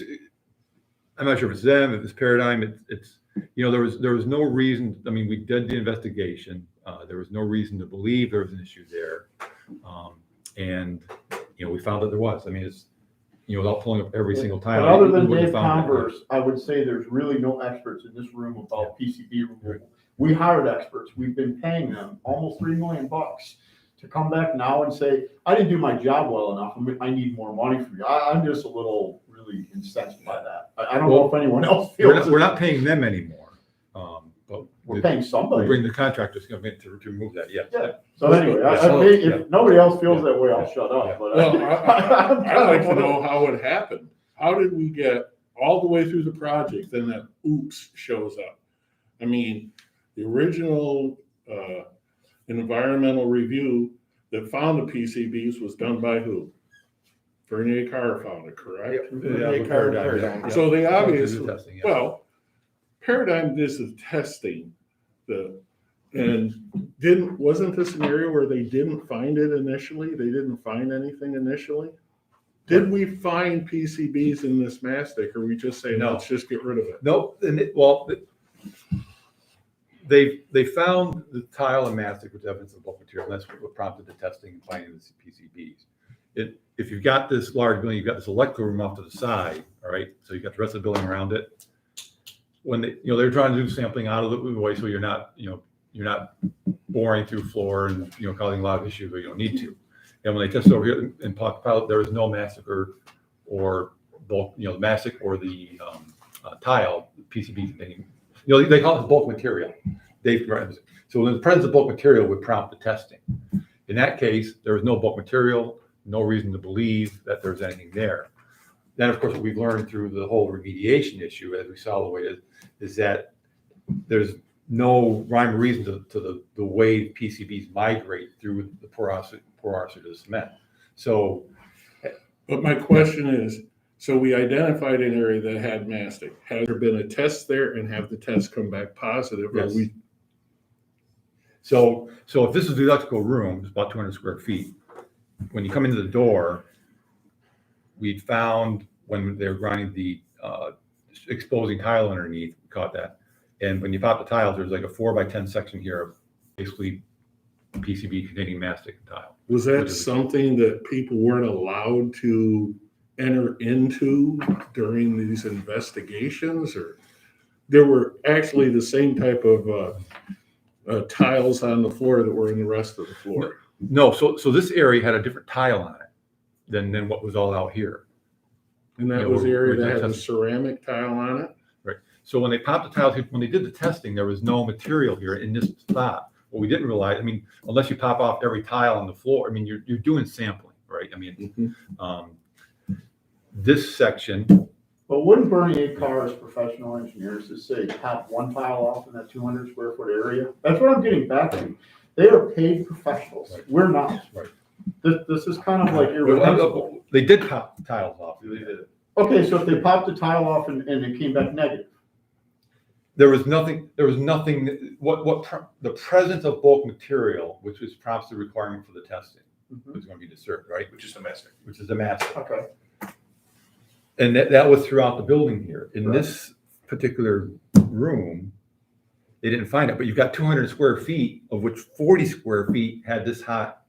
I'm not sure if it's them, if it's Paradigm, it's, there was no reason, I mean, we did the investigation. There was no reason to believe there was an issue there. And, we found that there was. I mean, it's, without pulling up every single time. But other than we wouldn't Dave have found that. Converse, I would say there's really no experts in this room about PCB removal. We hired experts. We've been paying them almost $3 million to come back now and say, I didn't do my job well enough. I need more money from you. I'm just a little really incensed by that. I don't know if anyone else feels. We're not paying them anymore. But We're paying we'll somebody. bring the contractors to remove that, yes. Yeah. So anyway, if nobody else feels that way, I'll shut up. But Well, I'd like to know how it happened. How did we get all the way through the project, then that oops shows up? I mean, the original environmental review that found the PCBs was done by who? Bernier Carr found it, correct? Yeah, Paradigm, yeah. So they Yeah, obviously, the testing, yeah. well, Paradigm did the testing, wasn't this an area where they didn't find it initially? They didn't find anything initially? Did we find PCBs in this mastic, or we just say, No. let's just get rid of it? Nope, they found the tile and mastic with evidence of bulk material. That's what prompted the testing and finding the PCBs. If you've got this large building, you've got this electrical room off to the side, all right? So you've got the rest of the building around it. When they're trying to do sampling out of the way, so you're not boring through floor and, causing a lot of issues where you don't need to. And when they tested over here in pilot, there was no mastic or bulk, the mastic or the tile PCB containing, they call it bulk material. So the presence of bulk material would prompt the testing. In that case, there was no bulk material, no reason to believe that there's anything there. Then, of course, what we've learned through the whole remediation issue, as we saw the way is that there's no rhyme or reason to the way PCBs migrate through the porosity to the cement. So, But my question is, so we identified an area that had mastic. Has there been a test there and have the test come back positive? Or Yes. we, so if this is the electrical room, it's about 200 square feet. When you come into the door, we found when they were grinding the exposing tile underneath, we caught that. And when you pop the tiles, there's like a 4x10 section here of basically PCB containing mastic tile. was that something that people weren't allowed to enter into during these investigations? Or there were actually the same type of tiles on the floor that were in the rest of the floor? No, so this area had a different tile on it than what was all out here. And that Yeah, was the area we're that had a testing. ceramic tile on it? Right. So when they popped the tiles, when they did the testing, there was no material here in this spot. What we didn't realize, I mean, unless you pop off every tile on the floor, I mean, you're doing sampling, right? I mean, this section, But wouldn't Bernie A. Carr, as professional engineers, to say pop one tile off in that 200 square foot area? That's what I'm getting back to. They are paid professionals. Right. We're not. Right. This is kind of like irreversible. they did pop tiles off. Okay, so if they popped the tile off and it came back negative, There was nothing, the presence of bulk material, which was perhaps the requirement for the testing, was going to be disturbed, right? Which is domestic. Which is the mastic. okay. And that was throughout the building here. In this particular room, they didn't find it, but you've got 200 square feet, of which 40 square feet had this hot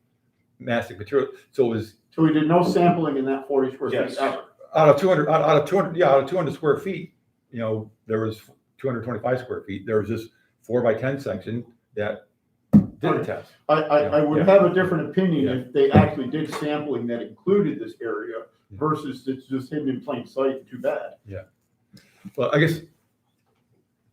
mastic material. So it was So we did no sampling in that 40 square feet Yes. ever? out of 200 square feet, there was 225 square feet. There was this 4x10 section that didn't test. I would Yeah. have a different opinion Yeah. if they actually did sampling that included this area versus it's just hidden in plain sight, too bad. Well,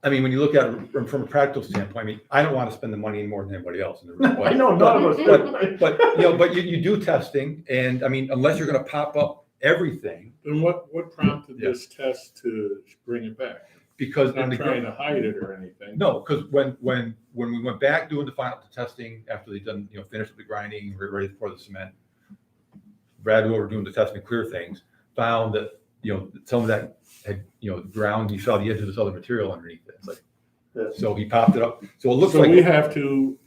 I mean, when you look at it from a practical standpoint, I mean, I don't want to spend the money any more than anybody else in the room. I know none of us do. But you do testing, and I mean, unless you're going to pop up everything, And what prompted Yeah. this test to bring it back? because Not trying to hide it or anything. no, because when we went back doing the final testing after they done finished the grinding, ready for the cement, Brad, who were doing the testing, clear things, found that some of that had ground. You saw the edge of this other material underneath it. It's like, Yes. so he popped it up. So it looks So like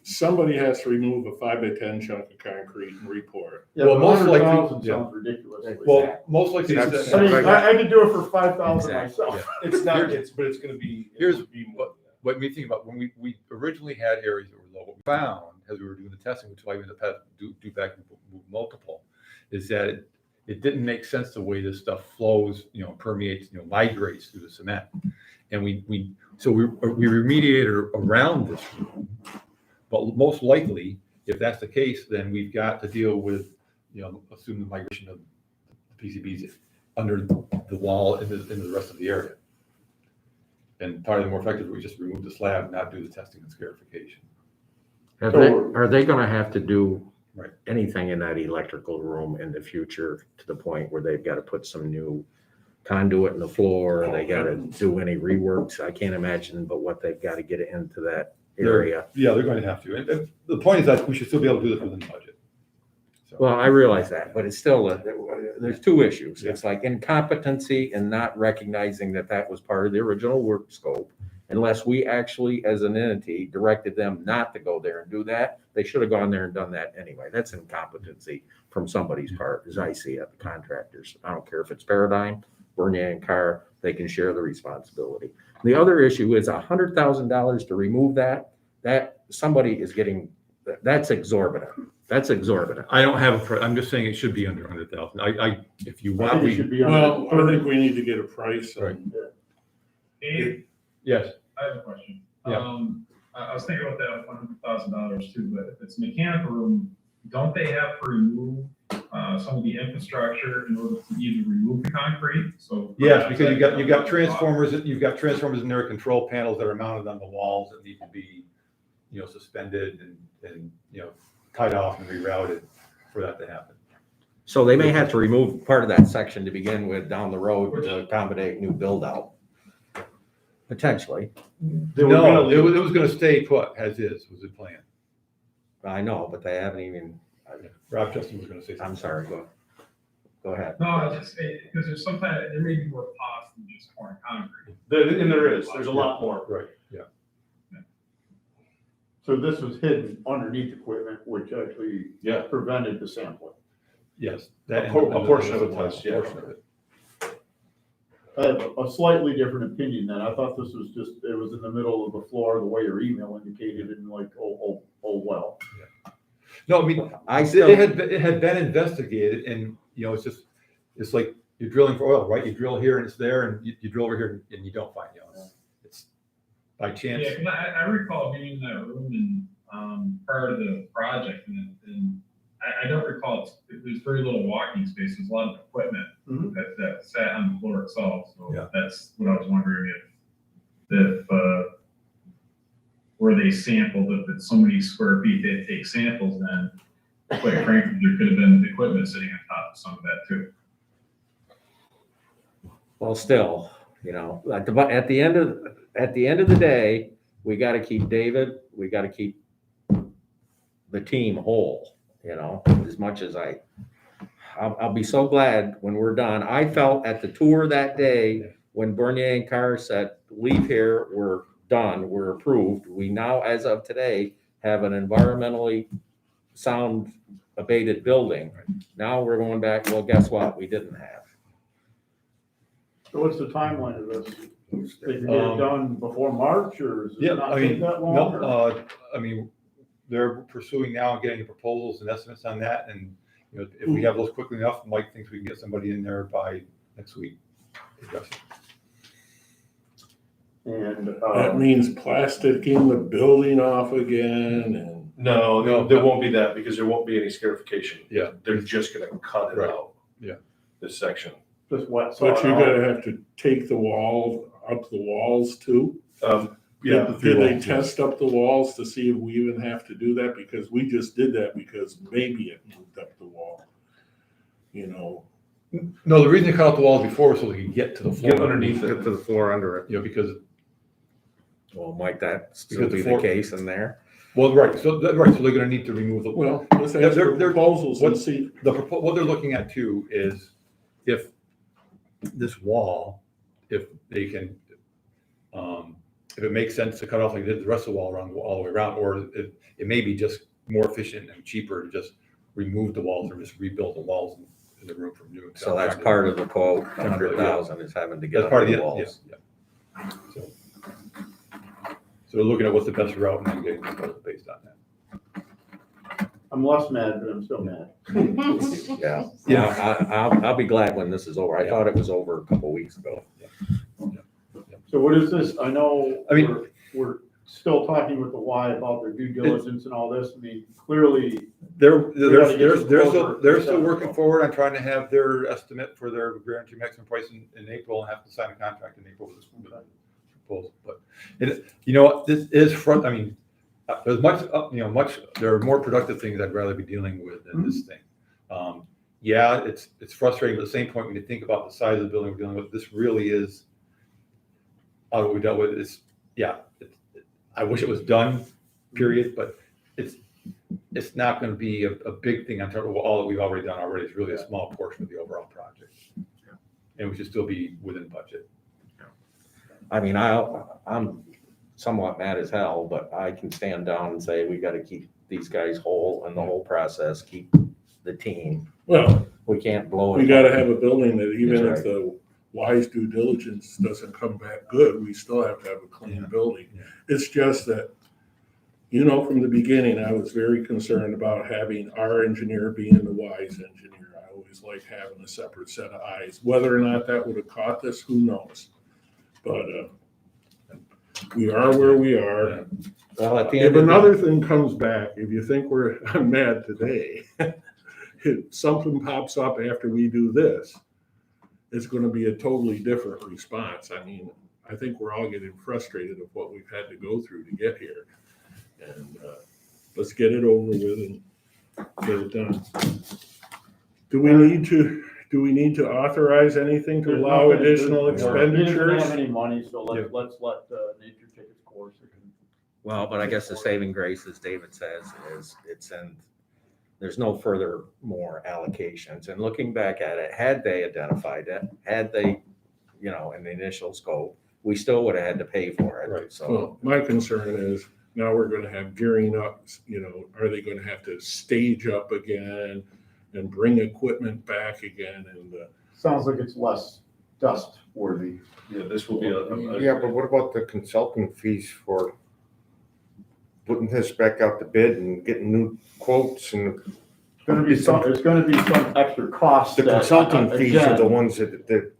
somebody has to remove a 5x10 chunk of concrete and re-pour it. Yeah, Well, but most likely- 100,000 yeah. sounds ridiculous. well, most likely I mean, I could do it for 5,000 myself. It's not, Here's- but it's gonna be. here's it'll be more than that. what we think about when we originally had areas that were low. What we found as we were doing the testing, which is why we ended up having to do back and move multiple, is that it didn't make sense the way this stuff flows, permeates, migrates through the cement. And we remediated around this room, but most likely, if that's the case, then we've got to deal with, assume the migration of the PCBs under the wall into the rest of the area. And probably the more effective, we just remove the slab and not do the testing and scarification. Are they gonna have to do Right. anything in that electrical room in the future to the point where they've got to put some new conduit in the floor, they gotta do any reworks? I can't imagine, but what they've got to get into that area. Yeah, they're going to have to. And the point is that we should still be able to do this within the budget. So, Well, I realize that, but it's still, there's two issues. It's like incompetency and not recognizing that that was part of the original work scope. Unless we actually, as an entity, directed them not to go there and do that, they should have gone there and done that anyway. That's incompetency from somebody's part, as I see it, the contractors. I don't care if it's Paradigm, Bernier and Carr, they can share the responsibility. The other issue is $100,000 to remove that somebody is getting, that's exorbitant. That's exorbitant. I don't have I'm just saying it should be under 100,000. If you I want, think it we, should be Well, under I think we need to get a price on Right. Dave, yes, I have a question. Yeah. I was thinking about that $100,000 too, but if it's mechanical room, don't they have to remove some of the infrastructure in order to even remove the concrete? So yes, because you've got transformers, you've got transformers and there are control panels that are mounted on the walls that need to be suspended and, tied off and rerouted for that to happen. So they may have to remove part of that section to begin with down the road to accommodate new build out. Potentially. No, it was gonna stay put as is, was the plan. I know, but they haven't even, Rob Justin was gonna say something. I'm sorry, go ahead. No, I was just saying, because there's sometimes, there may be more cost than just pouring concrete. And there's a lot more. Right, yeah. So this was hidden underneath equipment, which actually prevented the sampling. Yes. A portion of it does, yeah. Portion of it. I have a slightly different opinion than, I thought this was just, it was in the middle of the floor, the way your email indicated, and like, oh, well. No, I mean, it had been investigated and, it's like you're drilling for oil, right? You drill here and it's there and you drill over here and you don't find, it's by chance. Yeah, 'cause I recall being in that room and, prior to the project and I don't recall, there's very little walking space, there's a lot of equipment that sat on the floor itself, so Yeah. that's what I was wondering if where they sampled, if it's so many square feet, they take samples, then quite frankly, there could have been equipment sitting on top of some of that too. Well, still, at the end of the day, we got to keep David, we got to keep the team whole, as much as I'll be so glad when we're done. I felt at the tour that day when Bernier and Carr said, leave here, we're done, we're approved. We now, as of today, have an environmentally sound abated building. Now we're going back, well, guess what? We didn't have. So what's the timeline of this? They can get it done before March, or is Yeah, it not take that long? or- They're pursuing now and getting proposals and estimates on that, and, if we have those quickly enough, Mike thinks we can get somebody in there by next week. And, That means plasticking the building off again and. No, there won't be that because there won't be any scarification. Yeah. They're just gonna cut it Right. out. Yeah. This section. just wet. But you're gonna have to take the wall, up the walls too? Yeah. Did they test up the walls to see if we even have to do that? Because we just did that because maybe it moved up the wall. No, the reason they cut out the walls before was so they could get to the floor. Get underneath it. Get to the floor under it. Because, Well, might that still Because be the the floor- case in there? well, right, so they're gonna need to remove the. Well, let's ask They're- for proposals and see. What they're looking at too is if this wall, if they can, if it makes sense to cut off like they did the rest of the wall around, all the way around, or it may be just more efficient and cheaper to just remove the walls or just rebuild the walls in the room from new. So that's part of the quote, 100,000 is having to get That's part of under the, the walls. yeah. So they're looking at what's the best route and then getting proposals based on that. I'm less mad, but I'm still mad. Yeah. Yeah. I'll be glad when this is over. I thought it was over a couple weeks ago. So what is this? I know, I mean- we're still talking with the Y about their due diligence and all this. I mean, clearly, They're gotta get some still closure. working forward on trying to have their estimate for their guaranteed maximum price in April and have to sign a contract in April with this proposal. But this is there's much, there are more productive things I'd rather be dealing with than this thing. It's frustrating, but at the same point, when you think about the size of the building we're dealing with, this really is what we dealt with. I wish it was done, period, but it's not going to be a big thing on top of all that we've already done already. It's really a small portion of the overall project. And we should still be within budget. I mean, I'm somewhat mad as hell, but I can stand down and say, we gotta keep these guys whole and the whole process, keep the team. Well, We can't blow it. we gotta have a building that even That's if the wise due diligence doesn't come back good, we still have to have a clean building. Yeah. It's just that, from the beginning, I was very concerned about having our engineer being the wise engineer. I always like having a separate set of eyes. Whether or not that would have caught this, who knows? But we are where we are. Well, at the If end of another thing comes back, if you think I'm mad today, if something pops up after we do this, it's gonna be a totally different response. I mean, I think we're all getting frustrated of what we've had to go through to get here. And let's get it over with and get it done. Do we need to authorize anything to There's allow nothing- additional there's- expenditures? He doesn't have any money, so let's let nature take its course. Well, but I guess the saving grace, as David says, is there's no further more allocations. And looking back at it, had they identified it, had they, in the initial scope, we still would have had to pay for it. Right. So, Well, my concern is now we're gonna have gearing up, are they gonna have to stage up again and bring equipment back again? And Sounds like it's less dust worthy. Yeah, this will be Yeah, but what about the consulting fees for putting this back out to bid and getting new quotes and There's gonna be some extra costs. the consulting fees are the again- ones that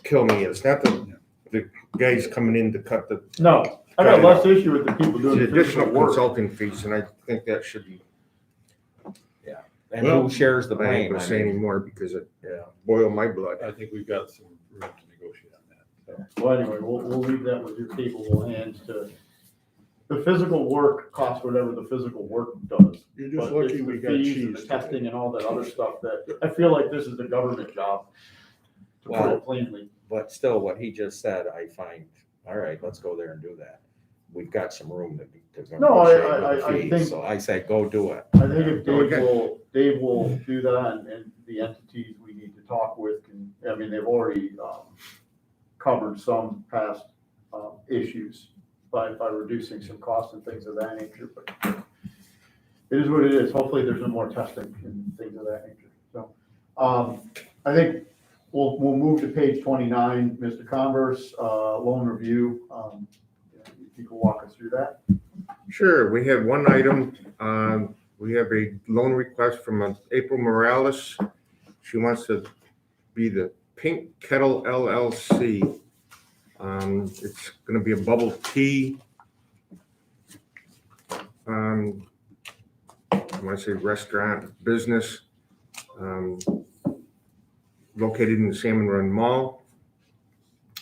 kill me. It's not the guys coming in to cut the No, I got less issue with the people doing the the physical additional work. consulting fees, and I think that should be. and Well, who shares the I ain't blame? gonna I say mean, anymore because it yeah. boiled my blood. I think we've got some room to negotiate on that. Well, anyway, we'll leave that with your capable hands to, the physical work costs whatever the physical work does. You're just But it's lucky we the got fees and cheese the testing and all that other stuff that, I feel like this is the government job, to put Well, it plainly. But still, what he just said, I find, all right, let's go there and do that. We've got some room to No, negotiate with the I fees, think- so I say, go do it. I think if Dave will do that and the entities we need to talk with can, they've already, covered some past, issues by reducing some costs and things of that nature, but it is what it is. Hopefully there's no more testing and things of that nature. So, I think we'll move to page 29, Mr. Converse, loan review. If you can walk us through that. Sure, we have one item. We have a loan request from April Morales. She wants to be the Pink Kettle LLC. It's gonna be a bubble tea. I want to say restaurant business, located in the Salmon Run Mall.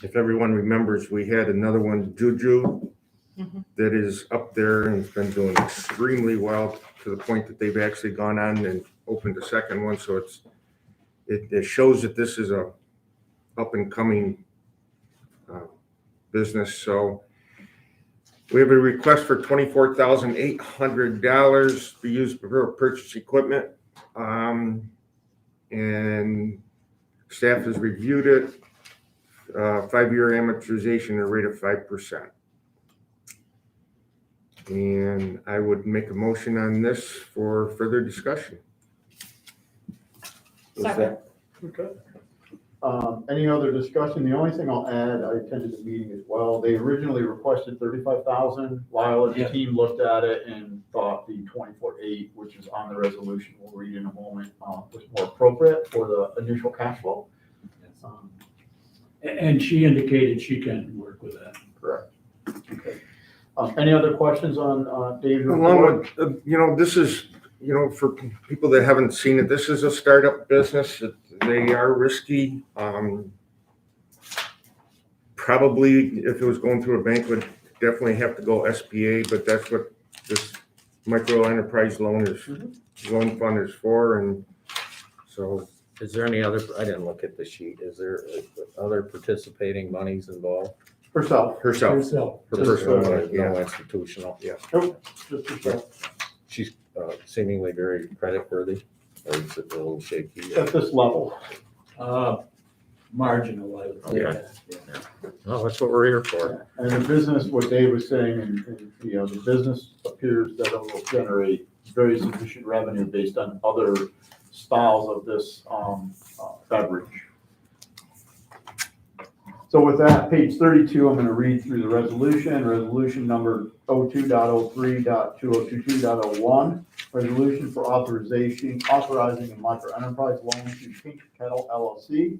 If everyone remembers, we had another one, Juju, that is up there and it's been doing extremely well to the point that they've actually gone on and opened a second one. So it shows that this is a up and coming business. So we have a request for $24,800 to be used for purchase equipment. And staff has reviewed it. 5-year amortization at a rate of 5%. And I would make a motion on this for further discussion. Second. Okay. Any other discussion? The only thing I'll add, I attended the meeting as well. They originally requested 35,000. Lyle and the Yeah. team looked at it and thought the 24.8, which is on the resolution we'll read in a moment, was more appropriate for the initial cash flow. And she indicated she can work with that. Correct. Okay. Any other questions on Dave's Along report? with, this is, for people that haven't seen it, this is a startup business. They are risky. Probably if it was going through a bank, would definitely have to go SBA, but that's what this micro enterprise loan fund is for. And so Is there any other, I didn't look at the sheet, is there other participating monies involved? Herself. herself, Herself. her personal money, No yeah. institutional? Nope, just herself. She's seemingly very credit worthy, or is it a little shaky? At this level. Marginal, I would say. Yeah. Well, that's what we're here for. And the business, what Dave was saying, and the business appears that it will generate very sufficient revenue based on other styles of this beverage. So with that, page 32, I'm going to read through the resolution number 02.03.2022.01, resolution for authorizing a microenterprise loan to Pink Kettle LLC.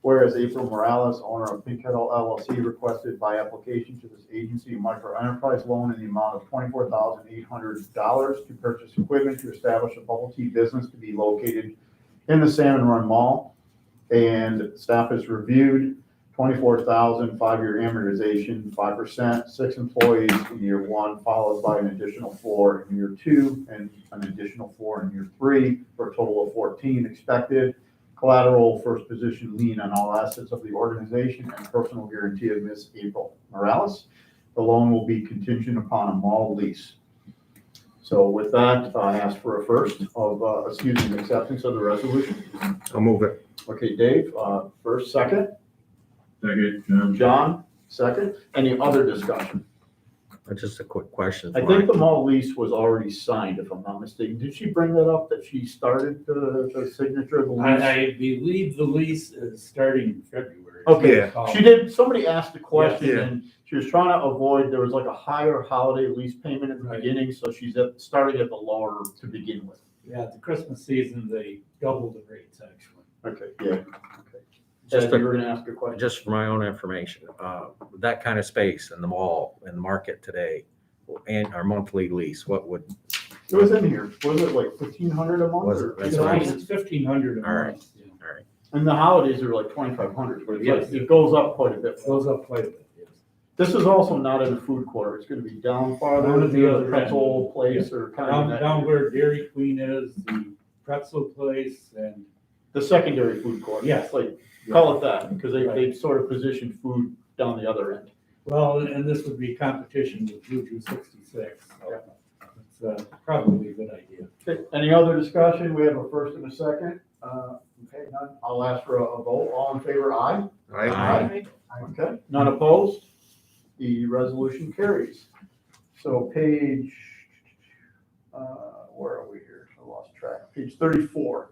Whereas April Morales, owner of Pink Kettle LLC, requested by application to this agency a microenterprise loan in the amount of $24,800 to purchase equipment to establish a bubble tea business to be located in the Salmon Run Mall. And staff has reviewed $24,000, 5-year amortization, 5%, 6 employees in year 1, followed by an additional 4 in year 2, and an additional 4 in year 3, for a total of 14 expected. Collateral, first position lien on all assets of the organization, and personal guarantee of Ms. April Morales. The loan will be contingent upon a mall lease. So with that, I ask for a first of, acceptance of the resolution. I'll move it. Okay, Dave, first, second. Second, John. John, second. Any other discussion? Just a quick question. I think the mall lease was already signed, if I'm not mistaken. Did she bring that up, that she started the signature of the lease? I believe the lease is starting in February. Okay, Oh. she did, somebody asked a question Yeah. and she was trying to avoid, there was like a higher holiday lease payment at the Right. beginning, so she's starting at the lower to begin with. Yeah, the Christmas season, they doubled the rates, actually. Okay, yeah, okay. Just Ed, you were gonna ask a question? Just for my own information, that kind of space in the mall, in the market today, and our monthly lease, what would, It was in here, was it like 1,500 a month? Was it? or- That's right. It's 1,500 a All right. month. Yeah. all right. And the holidays are like 2,500, but it's Yes. like, it goes up quite a bit. It goes up quite a bit, yes. This is also not in the food court, it's gonna be down farther, Down at the near other the pretzel end. place or kind of. in that Down area. where Dairy Queen is, the pretzel place, and The secondary food court. Yes. Like, call it that, because Right. they sort of position food down the other end. well, and this would be competition with Juju 66. So it's probably a good idea. Okay, any other discussion? We have a first and a second. Okay, none. I'll ask for a vote. All in favor, aye? Aye. Okay, none opposed? The resolution carries. So page, where are we here? I lost track. Page 34.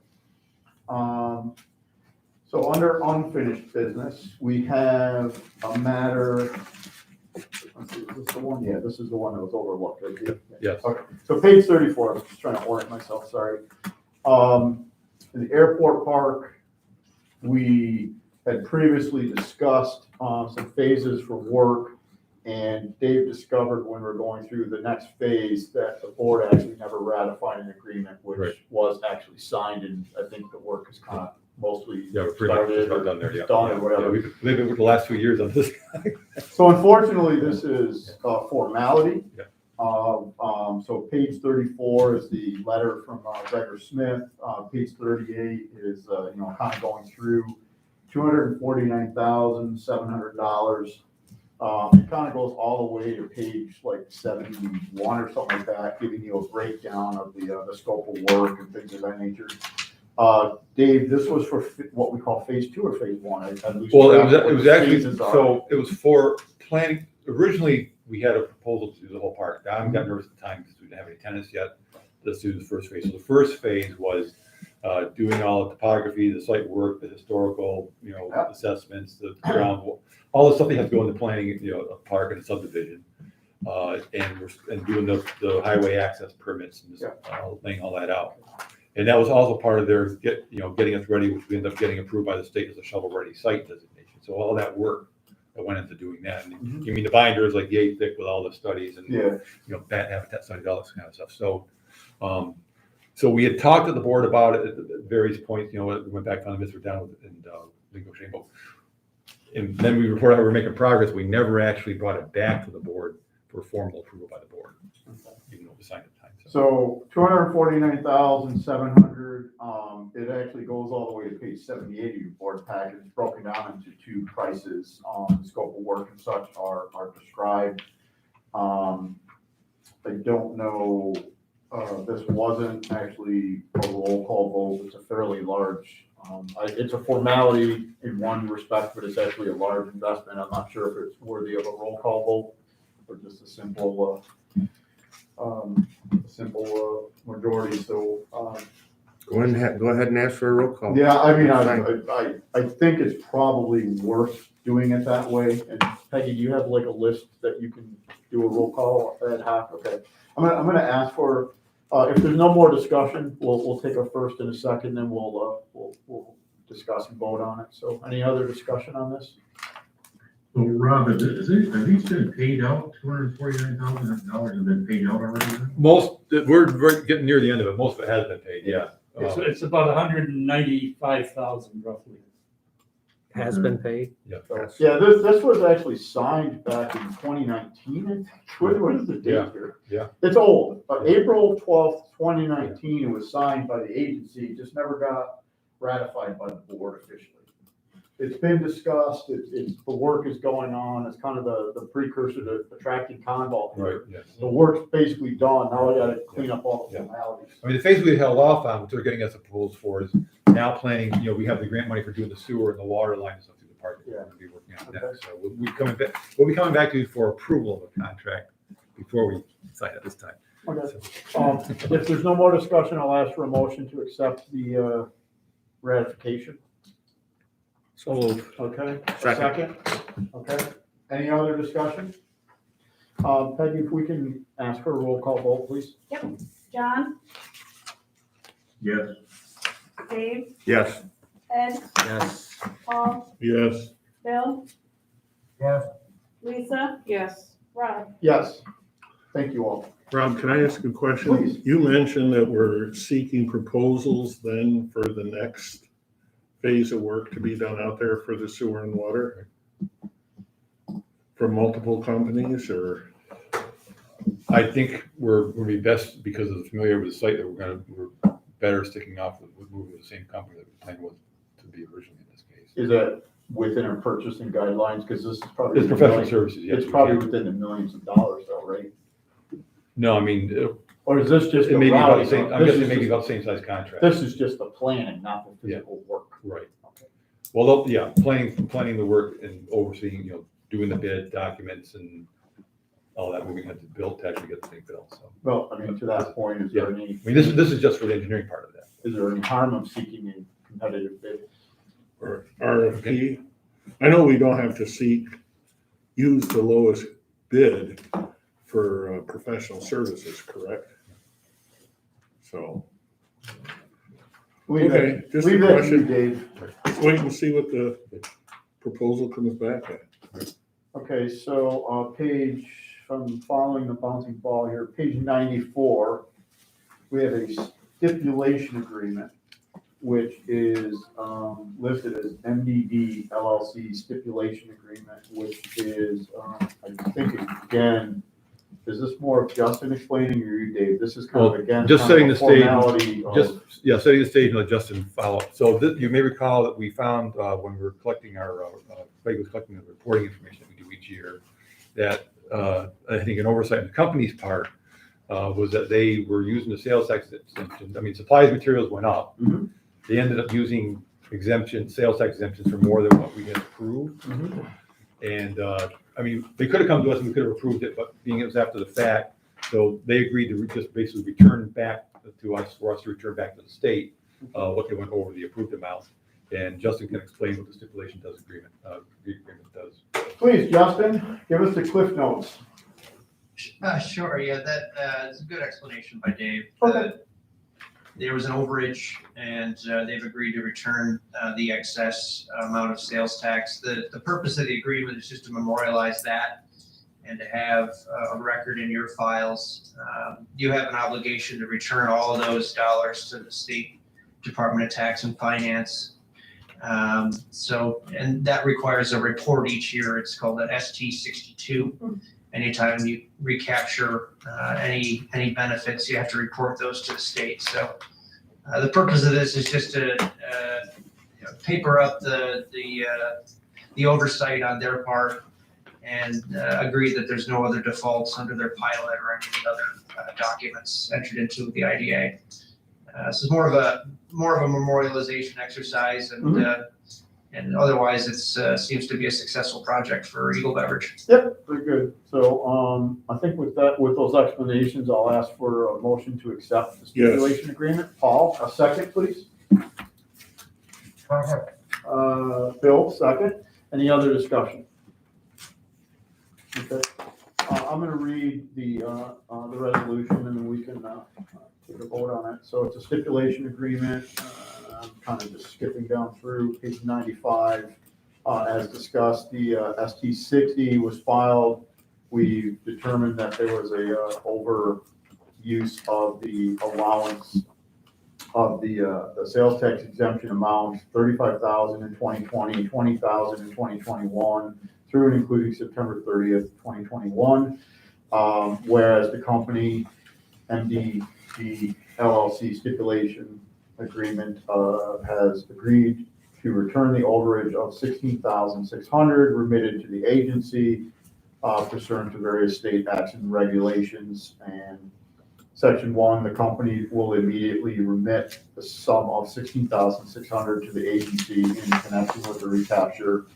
So under unfinished business, we have a matter. Let's see, is this the one? Yeah, this is the one that was overlooked, right here. Yes. Okay, so page 34, I'm just trying to orient myself, sorry. In the airport park, we had previously discussed some phases for work, and Dave discovered when we were going through the next phase that the board actually never ratified an agreement, which Right. was actually signed, and I think the work is kind of mostly Yeah, we're pretty much started about or done there, yeah. done or Yeah, whatever. we've lived with the last 2 years on this. So unfortunately, this is a formality. Yeah. So page 34 is the letter from Gregor Smith. Page 38 is, kind of going through $249,700. It kind of goes all the way to page like 71 or something like that, giving you a breakdown of the scope of work and things of that nature. Dave, this was for what we call phase 2 or phase 1? At least Well, what it was the actually, phases are. so it was for planning, originally, we had a proposal to do the whole park. I got nervous at the time because we didn't have any tenants yet. Let's do the first phase. So the first phase was doing all the topography, the site work, the historical, assessments, the ground, all the stuff that has to go into planning, a park and a subdivision. And doing the highway access permits and just, laying all that out. And that was also part of their getting us ready, which we ended up getting approved by the state as a shovel-ready site designation. So all that work that went into doing that. And I mean, the binder is like yay thick with all the studies and, bat habitat studies, all this kind of stuff. So, so we had talked to the board about it at various points, we went back on the Mr. Down and negotiating. And then we reported how we were making progress. We never actually brought it back to the board for formal approval by the board, even though we signed at the time. So 249,700, it actually goes all the way to page 78 of your board package. It's broken down into 2 prices. The scope of work and such are described. I don't know, this wasn't actually a roll call vote. It's a fairly large, it's a formality in one respect, but it's actually a large investment. I'm not sure if it's worthy of a roll call vote or just a simple majority. So, Go ahead and ask for a roll call. yeah, I mean, I think it's probably worth doing it that way. And Peggy, do you have like a list that you can do a roll call ad hoc? Okay. I'm gonna ask for, if there's no more discussion, we'll take a first and a second, then we'll discuss and vote on it. So any other discussion on this? So Rob, have these been paid out? $249,000 have been paid out already? We're getting near the end of it. Most of it has been paid, yeah. It's about 195,000 roughly. has been paid. Yeah, this was actually signed back in 2019, I think. What is the date Yeah, here? yeah. It's old, but April 12th, 2019, it was signed by the agency, it just never got ratified by the board officially. It's been discussed, it's, the work is going on, it's kind of the precursor to attracting Conval. Right, yes. The work's basically done, now we gotta clean up all the Yeah. formalities. I mean, the phase we held off on, which they're getting us a proposal for, is now planning, we have the grant money for doing the sewer and the water line and stuff through the park. We're gonna be working on that, so we'll be coming back to you for approval of a contract before we sign it this time. Okay, if there's no more discussion, I'll ask for a motion to accept the ratification. So moved. Okay, Second. Okay, any other discussion? Peggy, if we can ask for a roll call vote, please. John, Yes. Dave, Yes. Ed, Yes. Paul, Yes, Bill, Yes. Lisa, Yes. Rob. Yes, thank you all. Rob, can I ask a question? Please. You mentioned that we're seeking proposals then for the next phase of work to be done out there for the sewer and water? From multiple companies, or? I think we're gonna be best, because of the familiar with the site, that we're better sticking off with moving with the same company that we planned with to be originally in this case. Is that within our purchasing guidelines? Because this is probably. It's professional services, yes. It's probably within the millions of dollars though, right? No, I mean, Or is this just it the may be about routing? the same, I'm This guessing is maybe just- about the same size contract. This is just the planning, not the physical work. Right. Okay. Well, planning the work and overseeing, doing the bid documents and all that, we had to build to actually get the thing built, so. Well, I mean, to that point, is there any, I mean, this is just for the engineering part of that. is there any harm of seeking a competitive bid? Or RFP? I know we don't have to use the lowest bid for professional services, correct? So, Leave okay, it, just a leave that to you, question. Dave. Let's wait and see what the proposal comes back at. Okay, so, from following the bouncing ball here, page 94, we have a stipulation agreement, which is listed as MDD LLC stipulation agreement, which is, I think, again, is this more of Justin explaining or you, Dave? This is kind of, again, Just kind of setting a the stage, formality of- setting the stage and let Justin follow up. So you may recall that we found, when we were collecting Craig was collecting the reporting information that we do each year, that I think an oversight on the company's part was that they were using the sales tax exemption. I mean, supplies materials went up. Mhm. They ended up using sales tax exemptions for more than what we had approved. Mhm. And, I mean, they could have come to us and we could have approved it, but being it was after the fact, so they agreed to just basically return back to us, for us to return back to the state, what they went over the approved amount. And Justin can explain what the stipulation does the agreement does. Please, Justin, give us the cliff notes. Sure, yeah, that is a good explanation by Dave. Okay. There was an overage and they've agreed to return the excess amount of sales tax. The purpose of the agreement is just to memorialize that and to have a record in your files. You have an obligation to return all of those dollars to the State Department of Tax and Finance. And that requires a report each year. It's called an ST62. Anytime you recapture any benefits, you have to report those to the state. So the purpose of this is just to paper up the oversight on their part and agree that there's no other defaults under their pilot or any of the other documents entered into the IDA. So it's more of a memorialization exercise, and otherwise it seems to be a successful project for Eagle Beverage. Yep, very good. So, I think with those explanations, I'll ask for a motion to accept the stipulation agreement. Paul, a second, please. Bill, second. Any other discussion? Okay. I'm gonna read the resolution and then we can take a vote on it. So it's a stipulation agreement. I'm kind of just skipping down through page 95. As discussed, the ST60 was filed. We determined that there was a overuse of the allowance of the sales tax exemption amounts, 35,000 in 2020, 20,000 in 2021, through and including September 30th, 2021. Whereas the company MDD LLC stipulation agreement has agreed to return the overage of $16,600 remitted to the agency pursuant to various state acts and regulations. And Section 1, the company will immediately remit the sum of $16,600 to the agency in connection with the recapture.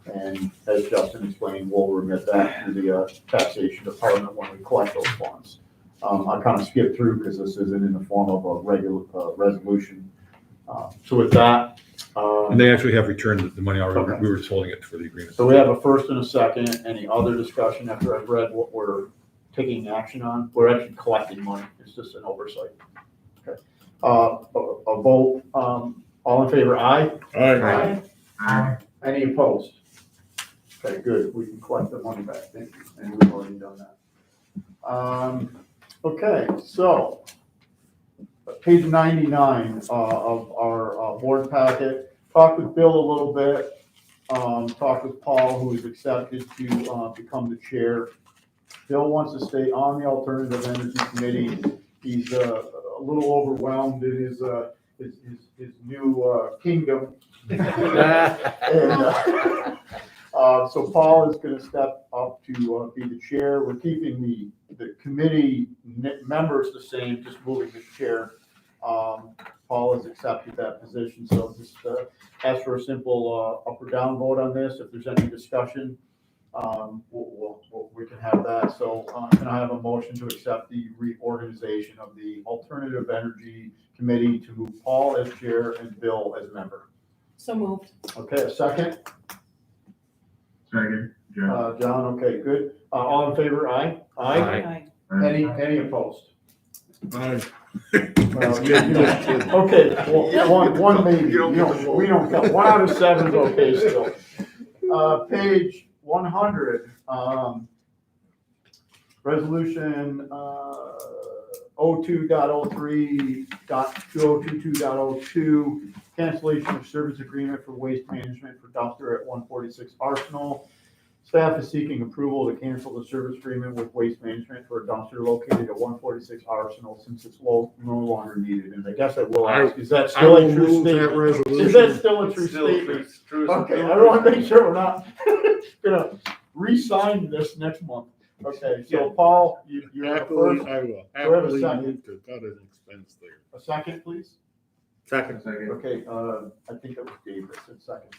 And as Justin explained, we'll remit that to the taxation department when we collect those funds. I kind of skipped through because this isn't in the form of a regular resolution. So with that. And they actually have returned the money already. Okay. We were just holding it for the agreement. So we have a first and a second. Any other discussion after I've read what we're taking action on? We're actually collecting money. It's just an oversight. Okay. A vote, all in favor, aye? Aye. Any opposed? Okay, good. We can collect the money back. Thank you. And we've already done that. Okay, so page 99 of our board packet. Talked with Bill a little bit. Talked with Paul, who has accepted to become the chair. Bill wants to stay on the Alternative Energy Committee. He's a little overwhelmed in his new kingdom. So Paul is going to step up to be the chair. We're keeping the committee members the same, just moving the chair. Paul has accepted that position, so just ask for a simple up or down vote on this. If there's any discussion, we can have that. So can I have a motion to accept the reorganization of the Alternative Energy Committee to move Paul as chair and Bill as member? So moved. Okay, a second? Second, John. John, okay, good. All in favor, aye? Aye. Any opposed? Aye. Well, okay, well, one maybe, we don't count. 1 out of 7 is okay still. Page 100, resolution 02.03.2022, cancellation of service agreement for waste management for dumpster at 146 Arsenal. Staff is seeking approval to cancel the service agreement with Waste Management for a dumpster located at 146 Arsenal since it's no longer needed. And I guess I will ask, is that I still will a true move that statement? resolution. Is that still a true statement? Okay, I want to make sure we're not gonna re-sign this next month. Okay, so Paul, you have a Happily, first, I will Do I have a happily second? move to cut an expense there. a second, please? Second. Okay, I think that was Dave that said second.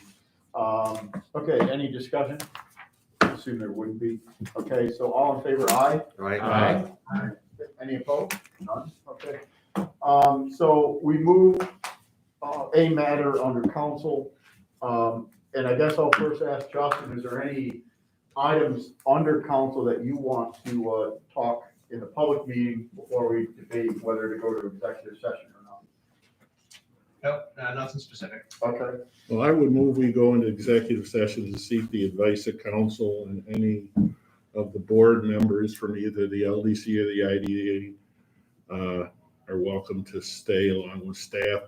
Okay, any discussion? I assume there wouldn't be. Okay, so all in favor, aye? Aye. Any opposed? None? Okay. So we move a matter under council. And I guess I'll first ask Justin, is there any items under council that you want to talk in the public meeting before we debate whether to go to executive session or not? Nope, nothing specific. Okay. Well, I would move we go into executive session to seek the advice of council, and any of the board members from either the LDC or the IDA are welcome to stay along with staff.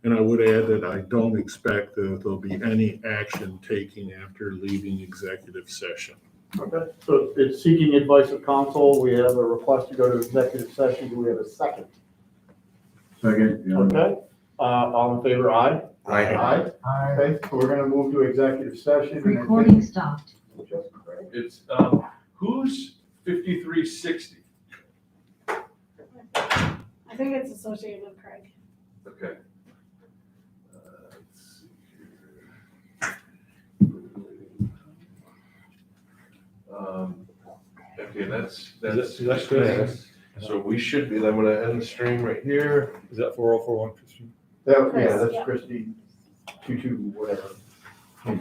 And I would add that I don't expect that there'll be any action taken after leaving executive session. Okay, so it's seeking advice of council. We have a request to go to executive session. Do we have a second? Second, John. Okay, all in favor, aye? Aye. Okay, so we're gonna move to executive session. and I think- Recording stopped. It's, who's 5360? I think it's associated with Craig. Okay. Let's see here. Okay, that's Good. so we should be, I'm gonna end the stream right here. Is that 4041, Christian? Yeah, Chris, that's yeah. Christie, 22, whatever.